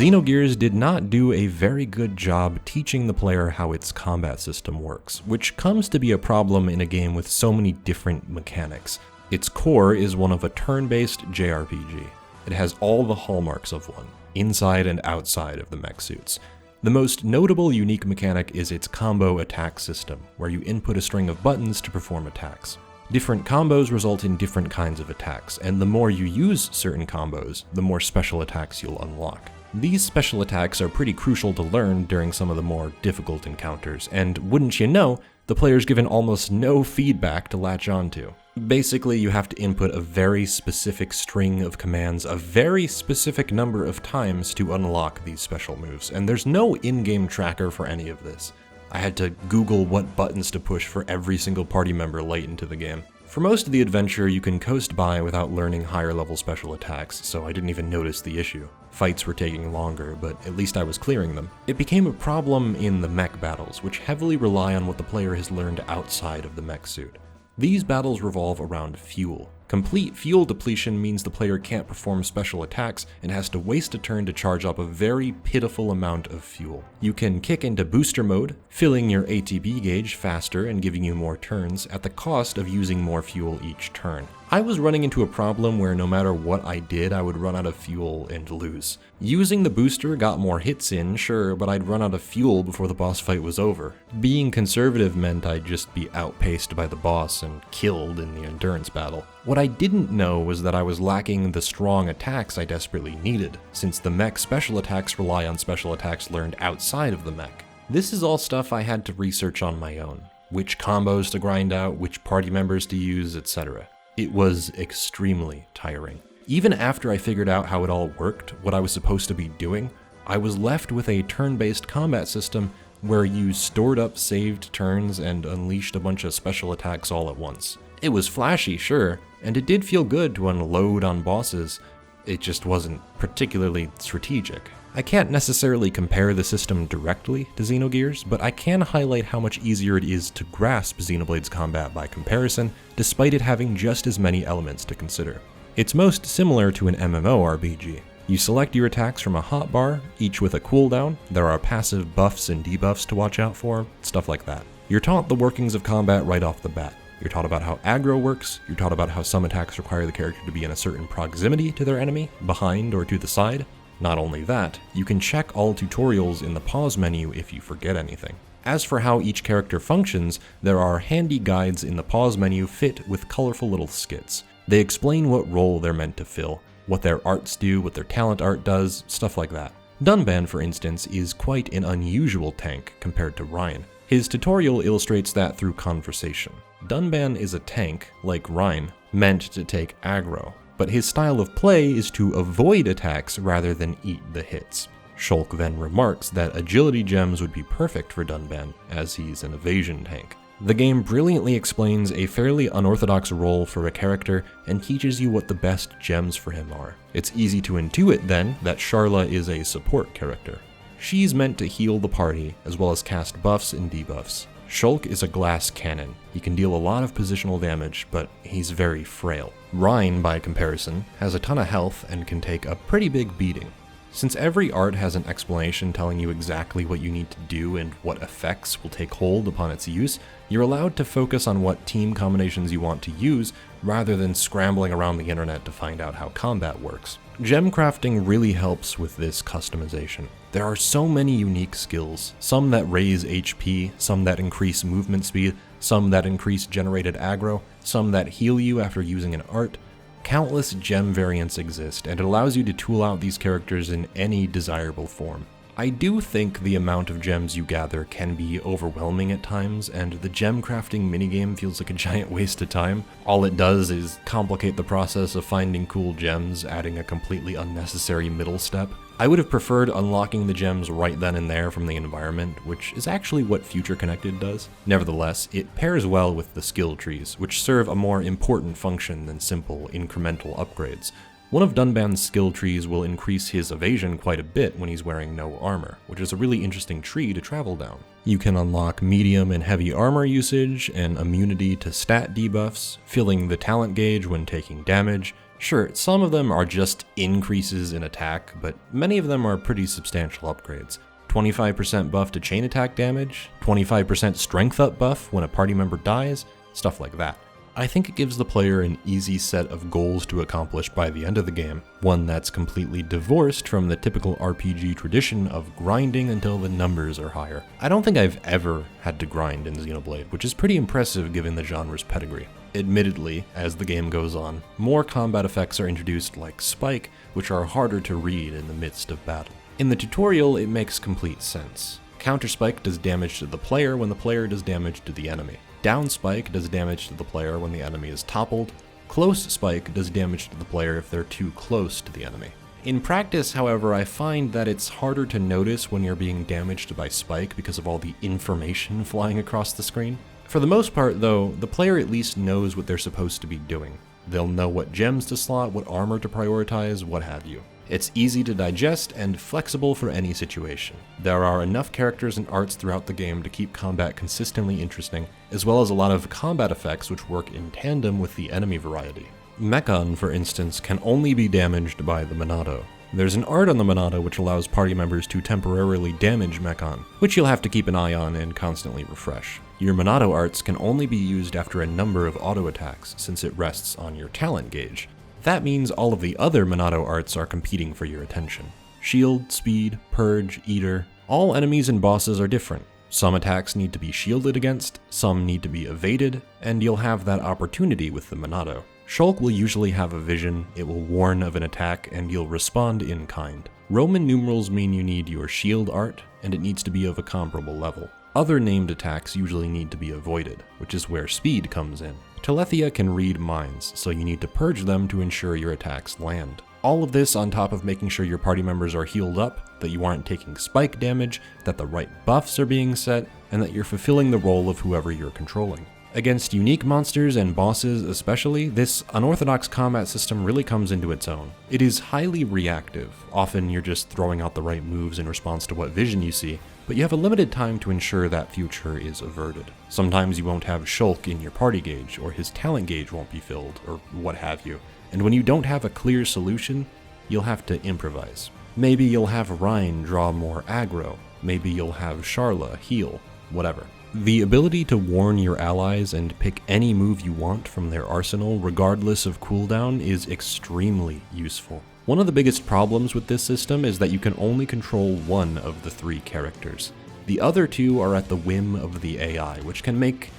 Xenogears did not do a very good job teaching the player how its combat system works, which comes to be a problem in a game with so many different mechanics. Its core is one of a turn-based JRPG. It has all the hallmarks of one, inside and outside of the mech suits. The most notable unique mechanic is its combo attack system, where you input a string of buttons to perform attacks. Different combos result in different kinds of attacks, and the more you use certain combos, the more special attacks you'll unlock. These special attacks are pretty crucial to learn during some of the more difficult encounters, and wouldn't you know, the player's given almost no feedback to latch onto. Basically, you have to input a very specific string of commands a very specific number of times to unlock these special moves, and there's no in-game tracker for any of this. I had to Google what buttons to push for every single party member late into the game. For most of the adventure, you can coast by without learning higher level special attacks, so I didn't even notice the issue. Fights were taking longer, but at least I was clearing them. It became a problem in the mech battles, which heavily rely on what the player has learned outside of the mech suit. These battles revolve around fuel. Complete fuel depletion means the player can't perform special attacks and has to waste a turn to charge up a very pitiful amount of fuel. You can kick into booster mode, filling your ATB gauge faster and giving you more turns at the cost of using more fuel each turn. I was running into a problem where no matter what I did, I would run out of fuel and lose. Using the booster got more hits in, sure, but I'd run out of fuel before the boss fight was over. Being conservative meant I'd just be outpaced by the boss and killed in the endurance battle. What I didn't know was that I was lacking the strong attacks I desperately needed, since the mech special attacks rely on special attacks learned outside of the mech. This is all stuff I had to research on my own. Which combos to grind out, which party members to use, etc. It was extremely tiring. Even after I figured out how it all worked, what I was supposed to be doing, I was left with a turn-based combat system where you stored up saved turns and unleashed a bunch of special attacks all at once. It was flashy, sure, and it did feel good to unload on bosses. It just wasn't particularly strategic. I can't necessarily compare the system directly to Xenogears, but I can highlight how much easier it is to grasp Xenoblade's combat by comparison, despite it having just as many elements to consider. It's most similar to an MMORPG. You select your attacks from a hotbar, each with a cooldown. There are passive buffs and debuffs to watch out for, stuff like that. You're taught the workings of combat right off the bat. You're taught about how aggro works, you're taught about how some attacks require the character to be in a certain proximity to their enemy, behind or to the side. Not only that, you can check all tutorials in the pause menu if you forget anything. As for how each character functions, there are handy guides in the pause menu fit with colorful little skits. They explain what role they're meant to fill, what their arts do, what their talent art does, stuff like that. Dunban, for instance, is quite an unusual tank compared to Reyn. His tutorial illustrates that through conversation. Dunban is a tank, like Reyn, meant to take aggro. but his style of play is to avoid attacks rather than eat the hits. Shulk then remarks that agility gems would be perfect for Dunban, as he's an evasion tank. The game brilliantly explains a fairly unorthodox role for a character and teaches you what the best gems for him are. It's easy to intuit then that Sharla is a support character. She's meant to heal the party as well as cast buffs and debuffs. Shulk is a glass cannon. He can deal a lot of positional damage, but he's very frail. Reyn, by comparison, has a ton of health and can take a pretty big beating. Since every art has an explanation telling you exactly what you need to do and what effects will take hold upon its use, you're allowed to focus on what team combinations you want to use rather than scrambling around the internet to find out how combat works. Gem crafting really helps with this customization. There are so many unique skills, some that raise HP, some that increase movement speed, some that increase generated aggro, some that heal you after using an art. Countless gem variants exist, and it allows you to tool out these characters in any desirable form. I do think the amount of gems you gather can be overwhelming at times, and the gem crafting minigame feels like a giant waste of time. All it does is complicate the process of finding cool gems, adding a completely unnecessary middle step. I would have preferred unlocking the gems right then and there from the environment, which is actually what Future Connected does. Nevertheless, it pairs well with the skill trees, which serve a more important function than simple incremental upgrades. One of Dunban's skill trees will increase his evasion quite a bit when he's wearing no armor, which is a really interesting tree to travel down. You can unlock medium and heavy armor usage and immunity to stat debuffs, filling the talent gauge when taking damage. Sure, some of them are just increases in attack, but many of them are pretty substantial upgrades. 25% buff to chain attack damage, 25% strength up buff when a party member dies, stuff like that. I think it gives the player an easy set of goals to accomplish by the end of the game, one that's completely divorced from the typical RPG tradition of grinding until the numbers are higher. I don't think I've ever had to grind in Xenoblade, which is pretty impressive given the genre's pedigree. Admittedly, as the game goes on, more combat effects are introduced like Spike, which are harder to read in the midst of battle. In the tutorial, it makes complete sense. Counter Spike does damage to the player when the player does damage to the enemy. Down Spike does damage to the player when the enemy is toppled. Close Spike does damage to the player if they're too close to the enemy. In practice, however, I find that it's harder to notice when you're being damaged by Spike because of all the information flying across the screen. For the most part, though, the player at least knows what they're supposed to be doing. They'll know what gems to slot, what armor to prioritize, what have you. It's easy to digest and flexible for any situation. There are enough characters and arts throughout the game to keep combat consistently interesting, as well as a lot of combat effects which work in tandem with the enemy variety. Mechon, for instance, can only be damaged by the Monado. There's an art on the Monado which allows party members to temporarily damage Mechon, which you'll have to keep an eye on and constantly refresh. Your Monado arts can only be used after a number of auto attacks, since it rests on your talent gauge. That means all of the other Monado arts are competing for your attention. Shield, Speed, Purge, Eater, all enemies and bosses are different. Some attacks need to be shielded against, some need to be evaded, and you'll have that opportunity with the Monado. Shulk will usually have a vision, it will warn of an attack, and you'll respond in kind. Roman numerals mean you need your shield art, and it needs to be of a comparable level. Other named attacks usually need to be avoided, which is where speed comes in. Telethia can read minds, so you need to purge them to ensure your attacks land. All of this on top of making sure your party members are healed up, that you aren't taking spike damage, that the right buffs are being set, and that you're fulfilling the role of whoever you're controlling. Against unique monsters and bosses especially, this unorthodox combat system really comes into its own. It is highly reactive. Often you're just throwing out the right moves in response to what vision you see, but you have a limited time to ensure that future is averted. Sometimes you won't have Shulk in your party gauge, or his talent gauge won't be filled, or what have you. And when you don't have a clear solution, you'll have to improvise. Maybe you'll have Reyn draw more aggro, maybe you'll have Sharla heal, whatever. The ability to warn your allies and pick any move you want from their arsenal regardless of cooldown is extremely useful. One of the biggest problems with this system is that you can only control one of the three characters. The other two are at the whim of the AI, which can make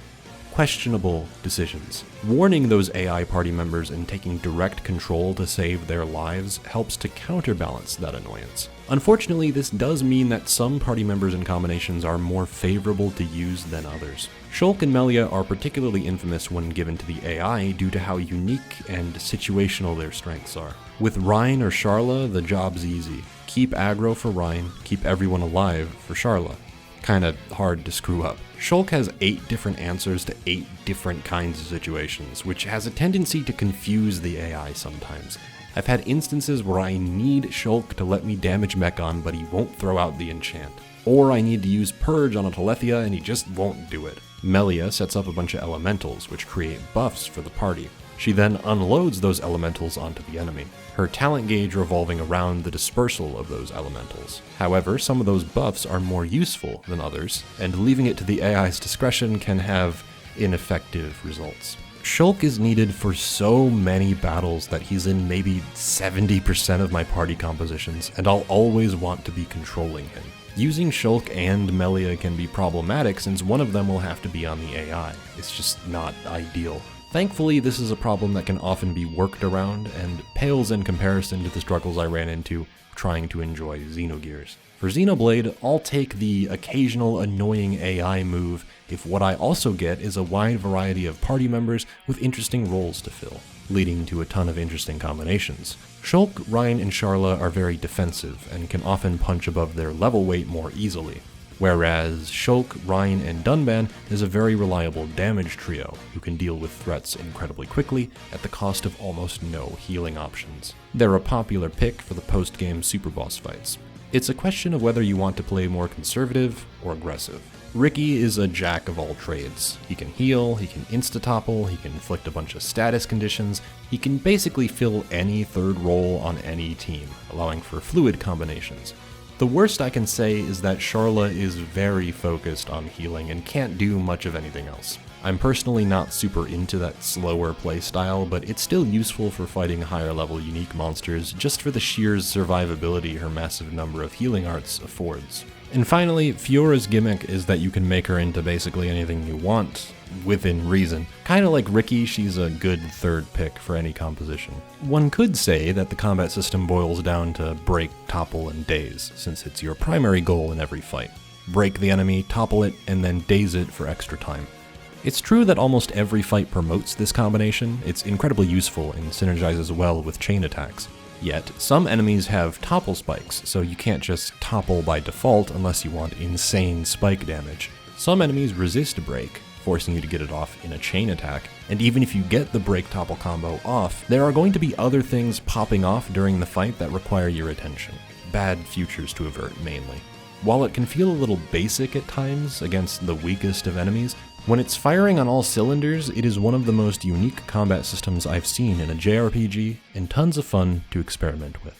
questionable decisions. Warning those AI party members and taking direct control to save their lives helps to counterbalance that annoyance. Unfortunately, this does mean that some party members and combinations are more favorable to use than others. Shulk and Melia are particularly infamous when given to the AI due to how unique and situational their strengths are. With Rein or Sharla, the job's easy. Keep aggro for Rein, keep everyone alive for Sharla. Kinda hard to screw up. Shulk has 8 different answers to 8 different kinds of situations, which has a tendency to confuse the AI sometimes. I've had instances where I need Shulk to let me damage Mechon, but he won't throw out the enchant. Or I need to use Purge on a Telethia and he just won't do it. Melia sets up a bunch of elementals, which create buffs for the party. She then unloads those elementals onto the enemy, her talent gauge revolving around the dispersal of those elementals. However, some of those buffs are more useful than others, and leaving it to the AI's discretion can have ineffective results. Shulk is needed for so many battles that he's in maybe 70% of my party compositions, and I'll always want to be controlling him. Using Shulk and Melia can be problematic since one of them will have to be on the AI. It's just not ideal. Thankfully, this is a problem that can often be worked around and pales in comparison to the struggles I ran into trying to enjoy Xenogears. For Xenoblade, I'll take the occasional annoying AI move if what I also get is a wide variety of party members with interesting roles to fill, leading to a ton of interesting combinations. Shulk, Rein, and Sharla are very defensive and can often punch above their level weight more easily, whereas Shulk, Rein, and Dunban is a very reliable damage trio who can deal with threats incredibly quickly at the cost of almost no healing options. They're a popular pick for the post-game super boss fights. It's a question of whether you want to play more conservative or aggressive. Ricky is a jack of all trades. He can heal, he can insta-topple, he can inflict a bunch of status conditions, he can basically fill any third role on any team, allowing for fluid combinations. The worst I can say is that Sharla is very focused on healing and can't do much of anything else. I'm personally not super into that slower playstyle, but it's still useful for fighting higher level unique monsters just for the sheer survivability her massive number of healing arts affords. And finally, Fiora's gimmick is that you can make her into basically anything you want, within reason. Kinda like Ricky, she's a good third pick for any composition. One could say that the combat system boils down to break, topple, and daze, since it's your primary goal in every fight. Break the enemy, topple it, and then daze it for extra time. It's true that almost every fight promotes this combination. It's incredibly useful and synergizes well with chain attacks. Yet, some enemies have topple spikes, so you can't just topple by default unless you want insane spike damage. Some enemies resist break, forcing you to get it off in a chain attack, and even if you get the break topple combo off, there are going to be other things popping off during the fight that require your attention. Bad futures to avert, mainly. While it can feel a little basic at times against the weakest of enemies, when it's firing on all cylinders, it is one of the most unique combat systems I've seen in a JRPG, and tons of fun to experiment with.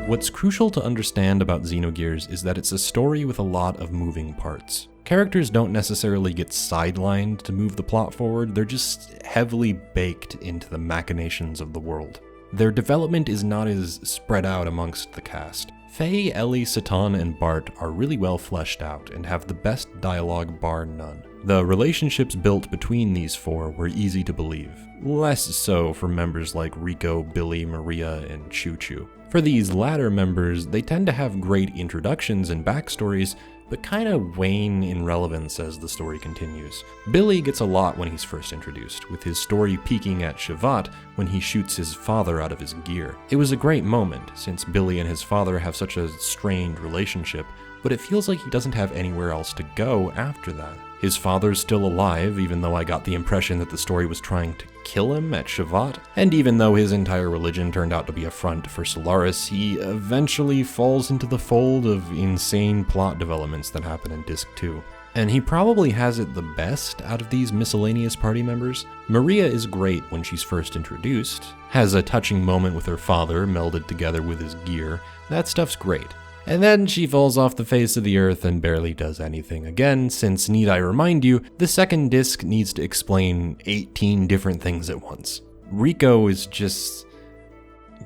What's crucial to understand about Xenogears is that it's a story with a lot of moving parts. Characters don't necessarily get sidelined to move the plot forward, they're just heavily baked into the machinations of the world. Their development is not as spread out amongst the cast. Faye, Ellie, Citan, and Bart are really well fleshed out and have the best dialogue bar none. The relationships built between these four were easy to believe, less so for members like Rico, Billy, Maria, and Choo Choo. For these latter members, they tend to have great introductions and backstories, but kinda wane in relevance as the story continues. Billy gets a lot when he's first introduced, with his story peaking at Shevat when he shoots his father out of his gear. It was a great moment, since Billy and his father have such a strained relationship, but it feels like he doesn't have anywhere else to go after that. His father's still alive, even though I got the impression that the story was trying to kill him at Shevat, and even though his entire religion turned out to be a front for Solaris, he eventually falls into the fold of insane plot developments that happen in Disc 2. And he probably has it the best out of these miscellaneous party members. Maria is great when she's first introduced, has a touching moment with her father melded together with his gear. That stuff's great. And then she falls off the face of the earth and barely does anything again, since, need I remind you, the second disc needs to explain 18 different things at once. Rico is just...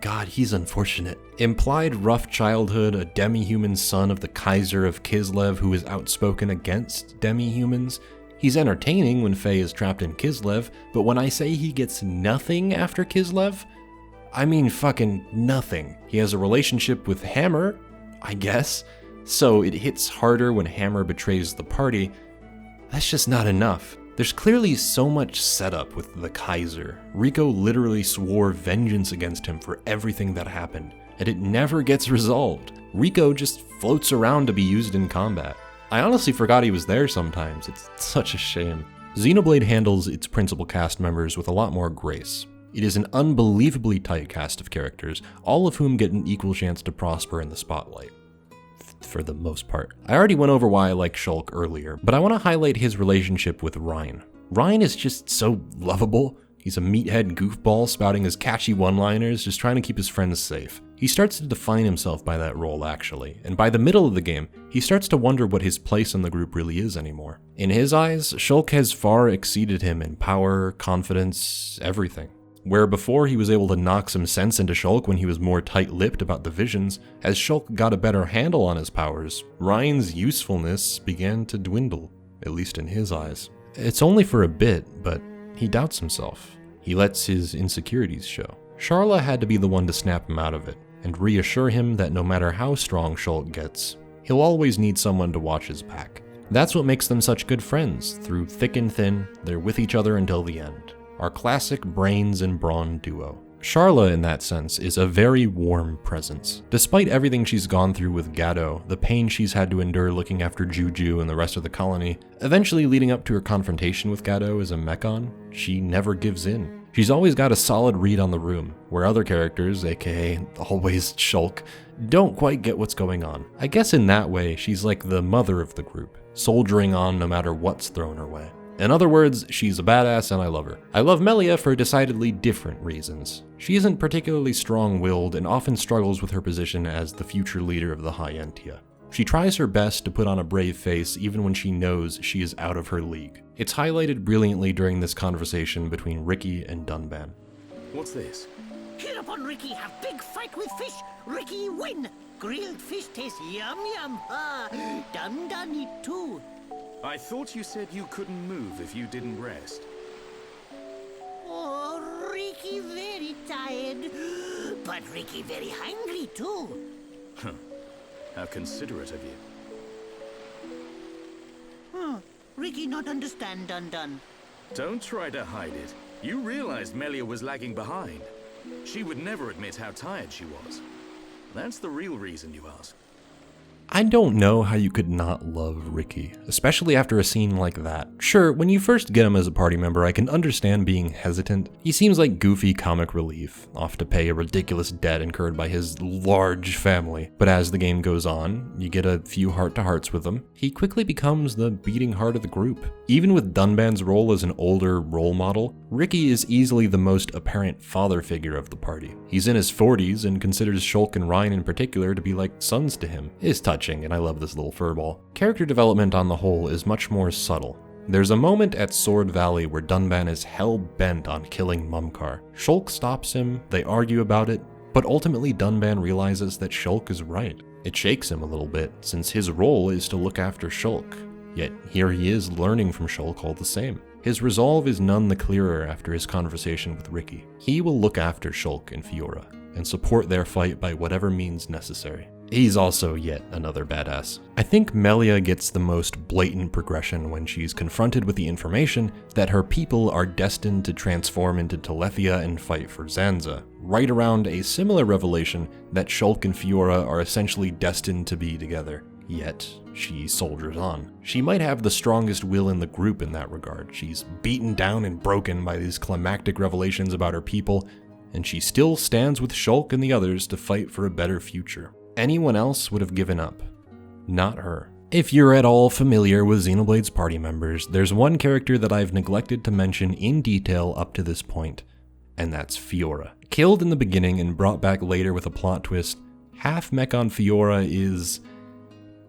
God, he's unfortunate. Implied rough childhood, a demi-human son of the Kaiser of Kislev who is outspoken against demi-humans. He's entertaining when Faye is trapped in Kislev, but when I say he gets nothing after Kislev, I mean fucking nothing. He has a relationship with Hammer, I guess, so it hits harder when Hammer betrays the party. That's just not enough. There's clearly so much setup with the Kaiser. Rico literally swore vengeance against him for everything that happened, and it never gets resolved. Rico just floats around to be used in combat. I honestly forgot he was there sometimes. It's such a shame. Xenoblade handles its principal cast members with a lot more grace. It is an unbelievably tight cast of characters, all of whom get an equal chance to prosper in the spotlight. For the most part. I already went over why I like Shulk earlier, but I want to highlight his relationship with Reyn. Reyn is just so lovable. He's a meathead goofball spouting his catchy one-liners, just trying to keep his friends safe. He starts to define himself by that role actually, and by the middle of the game, he starts to wonder what his place in the group really is anymore. In his eyes, Shulk has far exceeded him in power, confidence, everything. Where before he was able to knock some sense into Shulk when he was more tight-lipped about the visions, as Shulk got a better handle on his powers, Reyn's usefulness began to dwindle, at least in his eyes. It's only for a bit, but he doubts himself. He lets his insecurities show. Sharla had to be the one to snap him out of it, and reassure him that no matter how strong Shulk gets, he'll always need someone to watch his back. That's what makes them such good friends. Through thick and thin, they're with each other until the end. Our classic brains and brawn duo. Sharla, in that sense, is a very warm presence. Despite everything she's gone through with Gato, the pain she's had to endure looking after Juju and the rest of the colony, eventually leading up to her confrontation with Gato as a Mechon, she never gives in. She's always got a solid read on the room, where other characters, aka always Shulk, don't quite get what's going on. I guess in that way, she's like the mother of the group, soldiering on no matter what's thrown her way. In other words, she's a badass and I love her. I love Melia for decidedly different reasons. She isn't particularly strong-willed and often struggles with her position as the future leader of the High Entia. She tries her best to put on a brave face even when she knows she is out of her league. It's highlighted brilliantly during this conversation between Ricky and Dunban. What's this? Here upon Ricky have big fight with fish. Ricky win. Grilled fish taste yum yum. Dun eat too. I thought you said you couldn't move if you didn't rest. Oh, Ricky very tired. But Ricky very hungry too. How considerate of you. Ricky not understand Dun. Don't try to hide it. You realized Melia was lagging behind. She would never admit how tired she was. That's the real reason you ask. I don't know how you could not love Ricky, especially after a scene like that. Sure, when you first get him as a party member, I can understand being hesitant. He seems like goofy comic relief, off to pay a ridiculous debt incurred by his large family. But as the game goes on, you get a few heart-to-hearts with him. He quickly becomes the beating heart of the group. Even with Dunban's role as an older role model, Ricky is easily the most apparent father figure of the party. He's in his 40s and considers Shulk and Reyn in particular to be like sons to him. It's touching, and I love this little furball. Character development on the whole is much more subtle. There's a moment at Sword Valley where Dunban is hell-bent on killing Mumkar. Shulk stops him, they argue about it, but ultimately Dunban realizes that Shulk is right. It shakes him a little bit, since his role is to look after Shulk. Yet here he is learning from Shulk all the same. His resolve is none the clearer after his conversation with Ricky. He will look after Shulk and Fiora, and support their fight by whatever means necessary. He's also yet another badass. I think Melia gets the most blatant progression when she's confronted with the information that her people are destined to transform into Telethia and fight for Zanza, right around a similar revelation that Shulk and Fiora are essentially destined to be together. Yet, she soldiers on. She might have the strongest will in the group in that regard. She's beaten down and broken by these climactic revelations about her people, and she still stands with Shulk and the others to fight for a better future. Anyone else would have given up. Not her. If you're at all familiar with Xenoblade's party members, there's one character that I've neglected to mention in detail up to this point, and that's Fiora. Killed in the beginning and brought back later with a plot twist, Half Mechon Fiora is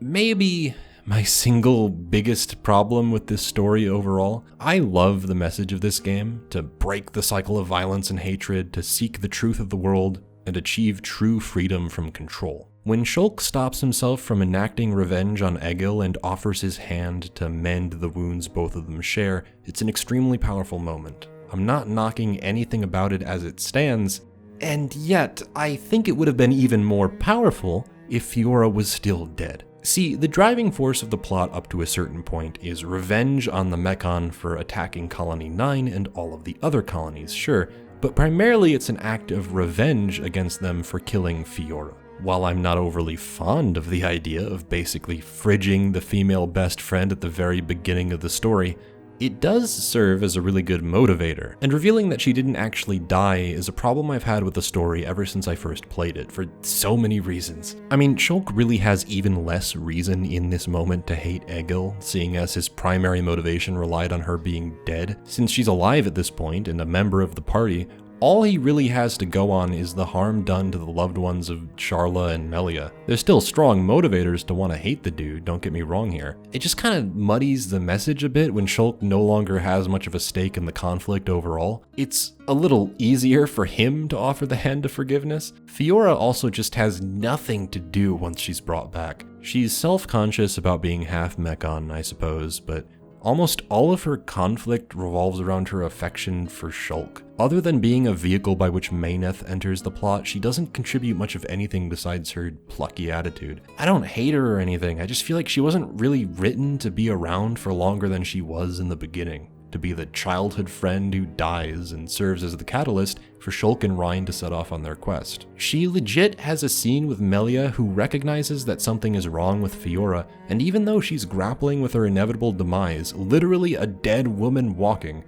maybe my single biggest problem with this story overall. I love the message of this game, to break the cycle of violence and hatred, to seek the truth of the world, and achieve true freedom from control. When Shulk stops himself from enacting revenge on Egil and offers his hand to mend the wounds both of them share, it's an extremely powerful moment. I'm not knocking anything about it as it stands, and yet I think it would have been even more powerful if Fiora was still dead. See, the driving force of the plot up to a certain point is revenge on the Mechon for attacking Colony 9 and all of the other colonies, sure, but primarily it's an act of revenge against them for killing Fiora. While I'm not overly fond of the idea of basically fridging the female best friend at the very beginning of the story, it does serve as a really good motivator, and revealing that she didn't actually die is a problem I've had with the story ever since I first played it, for so many reasons. I mean, Shulk really has even less reason in this moment to hate Egil, seeing as his primary motivation relied on her being dead. Since she's alive at this point and a member of the party, all he really has to go on is the harm done to the loved ones of Sharla and Melia. There's still strong motivators to want to hate the dude, don't get me wrong here. It just kind of muddies the message a bit when Shulk no longer has much of a stake in the conflict overall. It's a little easier for him to offer the hand of forgiveness. Fiora also just has nothing to do once she's brought back. She's self-conscious about being half Mechon, I suppose, but almost all of her conflict revolves around her affection for Shulk. Other than being a vehicle by which Mayneth enters the plot, she doesn't contribute much of anything besides her plucky attitude. I don't hate her or anything, I just feel like she wasn't really written to be around for longer than she was in the beginning, to be the childhood friend who dies and serves as the catalyst for Shulk and Reyn to set off on their quest. She legit has a scene with Melia who recognizes that something is wrong with Fiora, and even though she's grappling with her inevitable demise, literally a dead woman walking,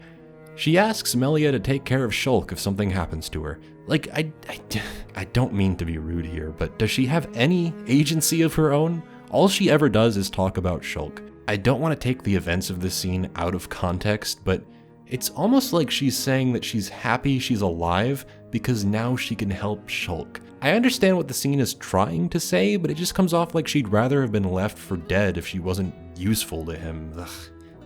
she asks Melia to take care of Shulk if something happens to her. Like, I don't mean to be rude here, but does she have any agency of her own? All she ever does is talk about Shulk. I don't want to take the events of this scene out of context, but it's almost like she's saying that she's happy she's alive because now she can help Shulk. I understand what the scene is trying to say, but it just comes off like she'd rather have been left for dead if she wasn't useful to him. Ugh.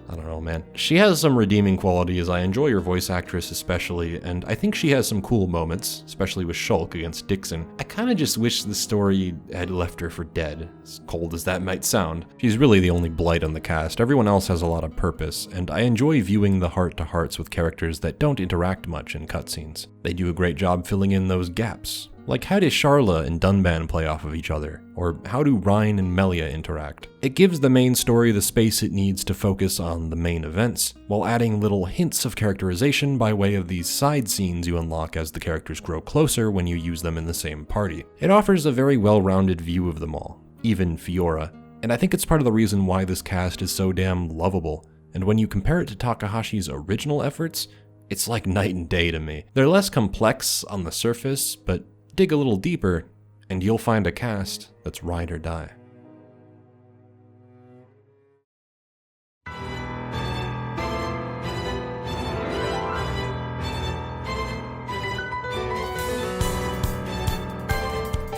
I don't know, man. She has some redeeming qualities. I enjoy her voice actress especially, and I think she has some cool moments, especially with Shulk against Dixon. I kinda just wish the story had left her for dead, as cold as that might sound. She's really the only blight on the cast. Everyone else has a lot of purpose, and I enjoy viewing the heart-to-hearts with characters that don't interact much in cutscenes. They do a great job filling in those gaps. Like, how does Sharla and Dunban play off of each other? Or how do Reyn and Melia interact? It gives the main story the space it needs to focus on the main events, while adding little hints of characterization by way of these side scenes you unlock as the characters grow closer when you use them in the same party. It offers a very well-rounded view of them all, even Fiora, and I think it's part of the reason why this cast is so damn lovable, and when you compare it to Takahashi's original efforts, it's like night and day to me. They're less complex on the surface, but dig a little deeper, and you'll find a cast that's ride or die.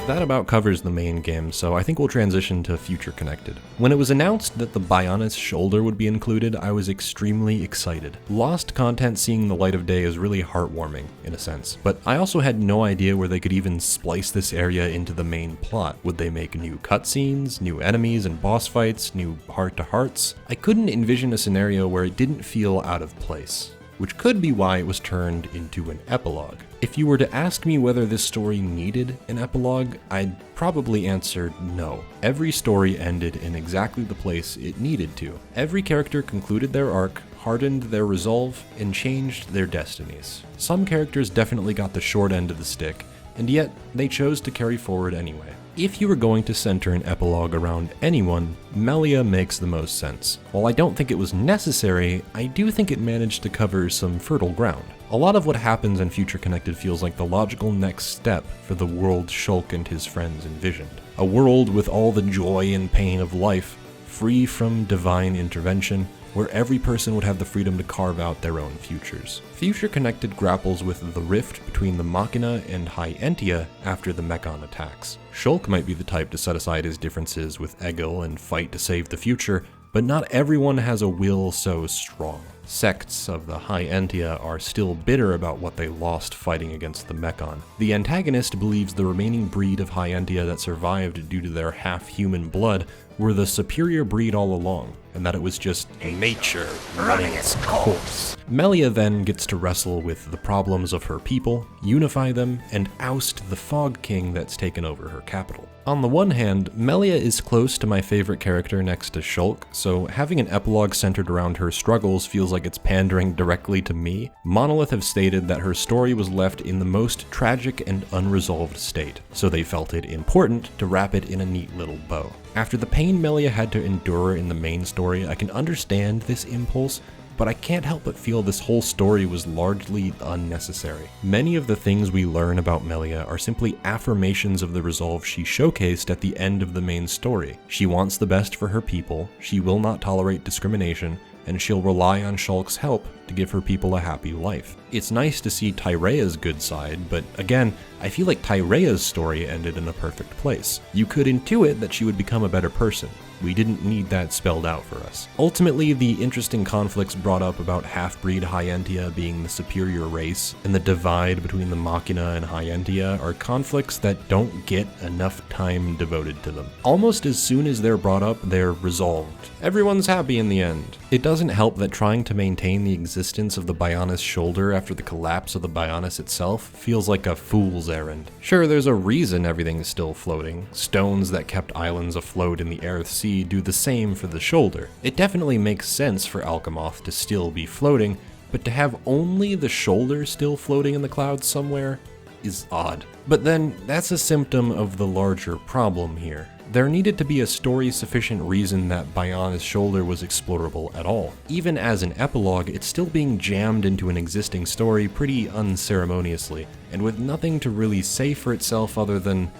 That about covers the main game, so I think we'll transition to Future Connected. When it was announced that the Bionis shoulder would be included, I was extremely excited. Lost content seeing the light of day is really heartwarming, in a sense, but I also had no idea where they could even splice this area into the main plot. Would they make new cutscenes, new enemies and boss fights, new heart-to-hearts? I couldn't envision a scenario where it didn't feel out of place, which could be why it was turned into an epilogue. If you were to ask me whether this story needed an epilogue, I'd probably answer no. Every story ended in exactly the place it needed to. Every character concluded their arc, hardened their resolve, and changed their destinies. Some characters definitely got the short end of the stick, and yet they chose to carry forward anyway. If you were going to center an epilogue around anyone, Melia makes the most sense. While I don't think it was necessary, I do think it managed to cover some fertile ground. A lot of what happens in Future Connected feels like the logical next step for the world Shulk and his friends envisioned. A world with all the joy and pain of life, free from divine intervention, where every person would have the freedom to carve out their own futures. Future Connected grapples with the rift between the Machina and High Entia after the Mechon attacks. Shulk might be the type to set aside his differences with Egil and fight to save the future, but not everyone has a will so strong. Sects of the High Entia are still bitter about what they lost fighting against the Mechon. The antagonist believes the remaining breed of High Entia that survived due to their half-human blood were the superior breed all along, and that it was just nature running its course. Melia then gets to wrestle with the problems of her people, unify them, and oust the Fog King that's taken over her capital. On the one hand, Melia is close to my favorite character next to Shulk, so having an epilogue centered around her struggles feels like it's pandering directly to me. Monolith have stated that her story was left in the most tragic and unresolved state, so they felt it important to wrap it in a neat little bow. After the pain Melia had to endure in the main story, I can understand this impulse, but I can't help but feel this whole story was largely unnecessary. Many of the things we learn about Melia are simply affirmations of the resolve she showcased at the end of the main story. She wants the best for her people, she will not tolerate discrimination, and she'll rely on Shulk's help to give her people a happy life. It's nice to see Tyrea's good side, but again, I feel like Tyrea's story ended in a perfect place. You could intuit that she would become a better person. We didn't need that spelled out for us. Ultimately, the interesting conflicts brought up about half-breed High Entia being the superior race, and the divide between the Machina and High Entia are conflicts that don't get enough time devoted to them. Almost as soon as they're brought up, they're resolved. Everyone's happy in the end. It doesn't help that trying to maintain the existence of the Bionis shoulder after the collapse of the Bionis itself feels like a fool's errand. Sure, there's a reason everything is still floating. Stones that kept islands afloat in the Aerith Sea do the same for the shoulder. It definitely makes sense for Alchemoth to still be floating, but to have only the shoulder still floating in the clouds somewhere is odd. But then, that's a symptom of the larger problem here. There needed to be a story-sufficient reason that Bionis' shoulder was explorable at all. Even as an epilogue, it's still being jammed into an existing story pretty unceremoniously, and with nothing to really say for itself other than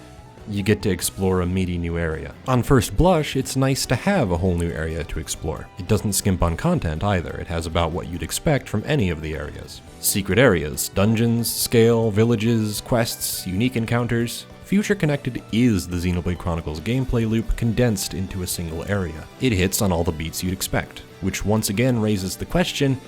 you get to explore a meaty new area. On first blush, it's nice to have a whole new area to explore. It doesn't skimp on content either, it has about what you'd expect from any of the areas. Secret areas, dungeons, scale, villages, quests, unique encounters. Future Connected is the Xenoblade Chronicles gameplay loop condensed into a single area. It hits on all the beats you'd expect, which once again raises the question,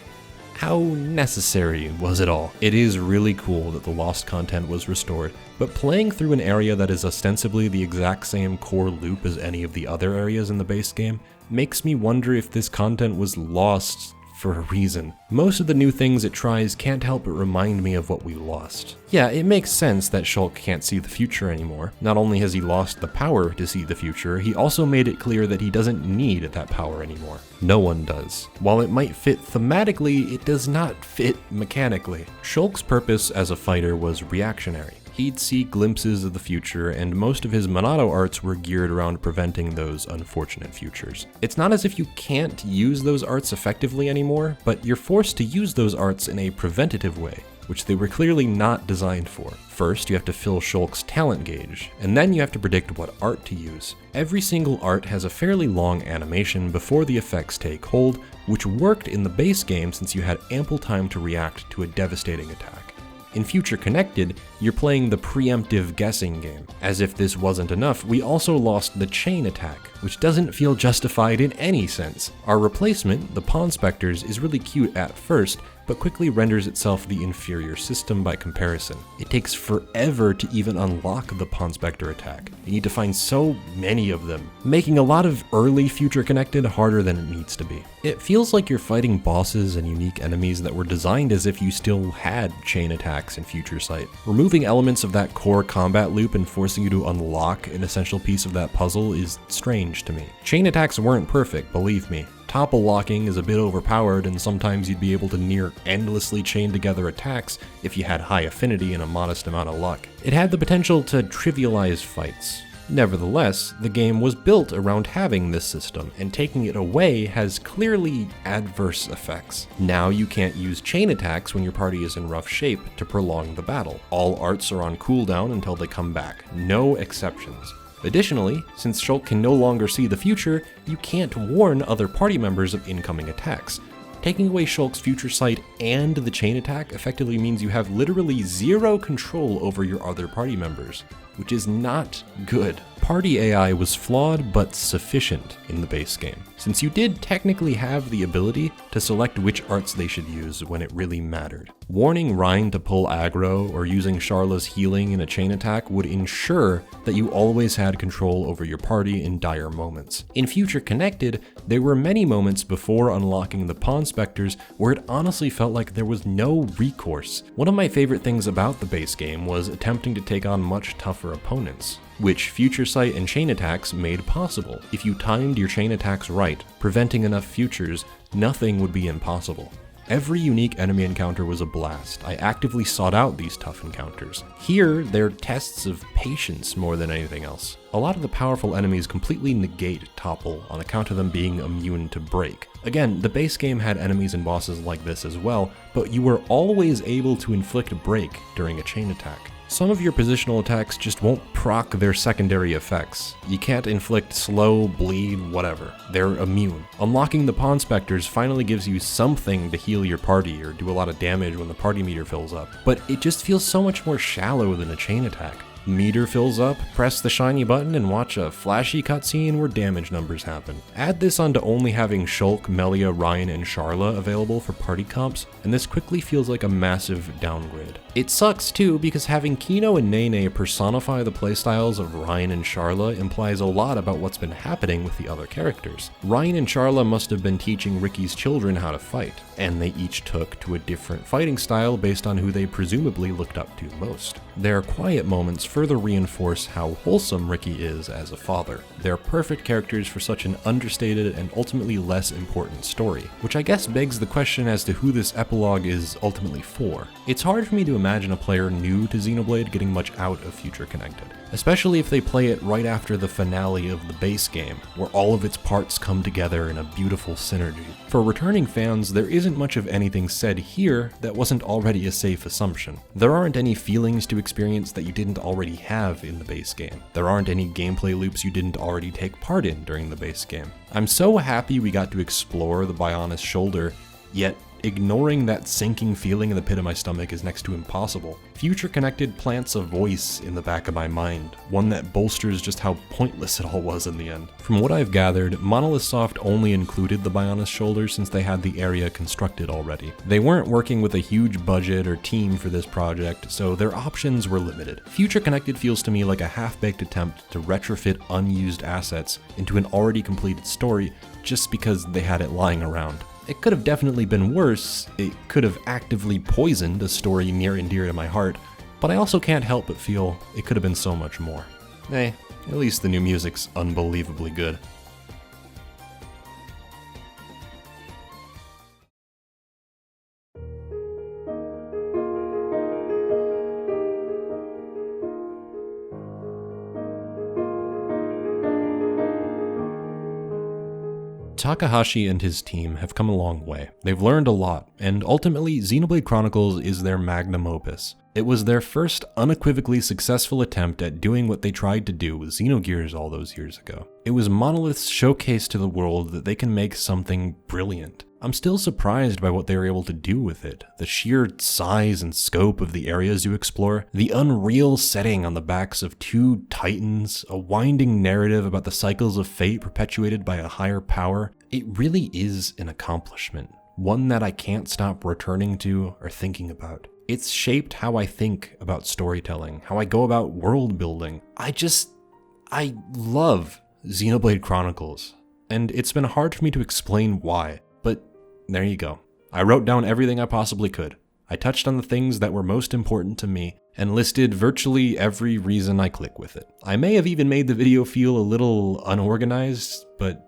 how necessary was it all? It is really cool that the lost content was restored, but playing through an area that is ostensibly the exact same core loop as any of the other areas in the base game makes me wonder if this content was lost for a reason. Most of the new things it tries can't help but remind me of what we lost. Yeah, it makes sense that Shulk can't see the future anymore. Not only has he lost the power to see the future, he also made it clear that he doesn't need that power anymore. No one does. While it might fit thematically, it does not fit mechanically. Shulk's purpose as a fighter was reactionary. He'd see glimpses of the future, and most of his Monado arts were geared around preventing those unfortunate futures. It's not as if you can't use those arts effectively anymore, but you're forced to use those arts in a preventative way, which they were clearly not designed for. First, you have to fill Shulk's talent gauge, and then you have to predict what art to use. Every single art has a fairly long animation before the effects take hold, which worked in the base game since you had ample time to react to a devastating attack. In Future Connected, you're playing the preemptive guessing game. As if this wasn't enough, we also lost the chain attack, which doesn't feel justified in any sense. Our replacement, the Pawn Spectres, is really cute at first, but quickly renders itself the inferior system by comparison. It takes forever to even unlock the Pawn Spectre attack. You need to find so many of them, making a lot of early Future Connected harder than it needs to be. It feels like you're fighting bosses and unique enemies that were designed as if you still had chain attacks in Future Sight. Removing elements of that core combat loop and forcing you to unlock an essential piece of that puzzle is strange to me. Chain attacks weren't perfect, believe me. Topple locking is a bit overpowered, and sometimes you'd be able to near endlessly chain together attacks if you had high affinity and a modest amount of luck. It had the potential to trivialize fights. Nevertheless, the game was built around having this system, and taking it away has clearly adverse effects. Now you can't use chain attacks when your party is in rough shape to prolong the battle. All arts are on cooldown until they come back, no exceptions. Additionally, since Shulk can no longer see the future, you can't warn other party members of incoming attacks. Taking away Shulk's future sight and the chain attack effectively means you have literally zero control over your other party members, which is not good. Party AI was flawed but sufficient in the base game, since you did technically have the ability to select which arts they should use when it really mattered. Warning Rein to pull aggro or using Sharla's healing in a chain attack would ensure that you always had control over your party in dire moments. In Future Connected, there were many moments before unlocking the Pawn Specters where it honestly felt like there was no recourse. One of my favorite things about the base game was attempting to take on much tougher opponents, which Future Sight and chain attacks made possible. If you timed your chain attacks right, preventing enough futures, nothing would be impossible. Every unique enemy encounter was a blast. I actively sought out these tough encounters. Here, they're tests of patience more than anything else. A lot of the powerful enemies completely negate Topple on account of them being immune to break. Again, the base game had enemies and bosses like this as well, but you were always able to inflict break during a chain attack. Some of your positional attacks just won't proc their secondary effects. You can't inflict slow, bleed, whatever. They're immune. Unlocking the Pawn Specters finally gives you something to heal your party or do a lot of damage when the party meter fills up, but it just feels so much more shallow than a chain attack. Meter fills up, press the shiny button and watch a flashy cutscene where damage numbers happen. Add this onto only having Shulk, Melia, Rein, and Sharla available for party comps, and this quickly feels like a massive downgrade. It sucks too because having Kino and Nene personify the playstyles of Rein and Sharla implies a lot about what's been happening with the other characters. Rein and Sharla must have been teaching Ricky's children how to fight, and they each took to a different fighting style based on who they presumably looked up to most. Their quiet moments further reinforce how wholesome Ricky is as a father. They're perfect characters for such an understated and ultimately less important story, which I guess begs the question as to who this epilogue is ultimately for. It's hard for me to imagine a player new to Xenoblade getting much out of Future Connected, especially if they play it right after the finale of the base game, where all of its parts come together in a beautiful synergy. For returning fans, there isn't much of anything said here that wasn't already a safe assumption. There aren't any feelings to experience that you didn't already have in the base game. There aren't any gameplay loops you didn't already take part in during the base game. I'm so happy we got to explore the Bionis shoulder, yet ignoring that sinking feeling in the pit of my stomach is next to impossible. Future Connected plants a voice in the back of my mind, one that bolsters just how pointless it all was in the end. From what I've gathered, Monolith Soft only included the Bionis shoulder since they had the area constructed already. They weren't working with a huge budget or team for this project, so their options were limited. Future Connected feels to me like a half-baked attempt to retrofit unused assets into an already completed story just because they had it lying around. It could have definitely been worse. It could have actively poisoned a story near and dear to my heart, but I also can't help but feel it could have been so much more. At least the new music's unbelievably good. Takahashi and his team have come a long way. They've learned a lot, and ultimately Xenoblade Chronicles is their magnum opus. It was their first unequivocally successful attempt at doing what they tried to do with Xenogears all those years ago. It was Monolith's showcase to the world that they can make something brilliant. I'm still surprised by what they were able to do with it. The sheer size and scope of the areas you explore, the unreal setting on the backs of two titans, a winding narrative about the cycles of fate perpetuated by a higher power. It really is an accomplishment, one that I can't stop returning to or thinking about. It's shaped how I think about storytelling, how I go about world building. I love Xenoblade Chronicles, and it's been hard for me to explain why, but there you go. I wrote down everything I possibly could. I touched on the things that were most important to me and listed virtually every reason I click with it. I may have even made the video feel a little unorganized, but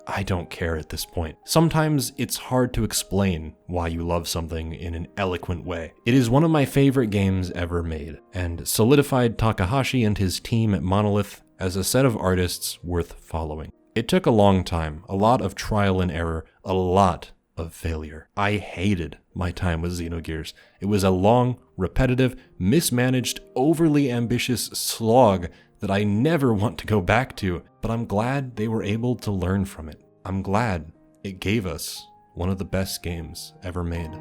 I don't care at this point. Sometimes it's hard to explain why you love something in an eloquent way. It is one of my favorite games ever made, and solidified Takahashi and his team at Monolith as a set of artists worth following. It took a long time, a lot of trial and error, a lot of failure. I hated my time with Xenogears. It was a long, repetitive, mismanaged, overly ambitious slog that I never want to go back to, but I'm glad they were able to learn from it. I'm glad it gave us one of the best games ever made.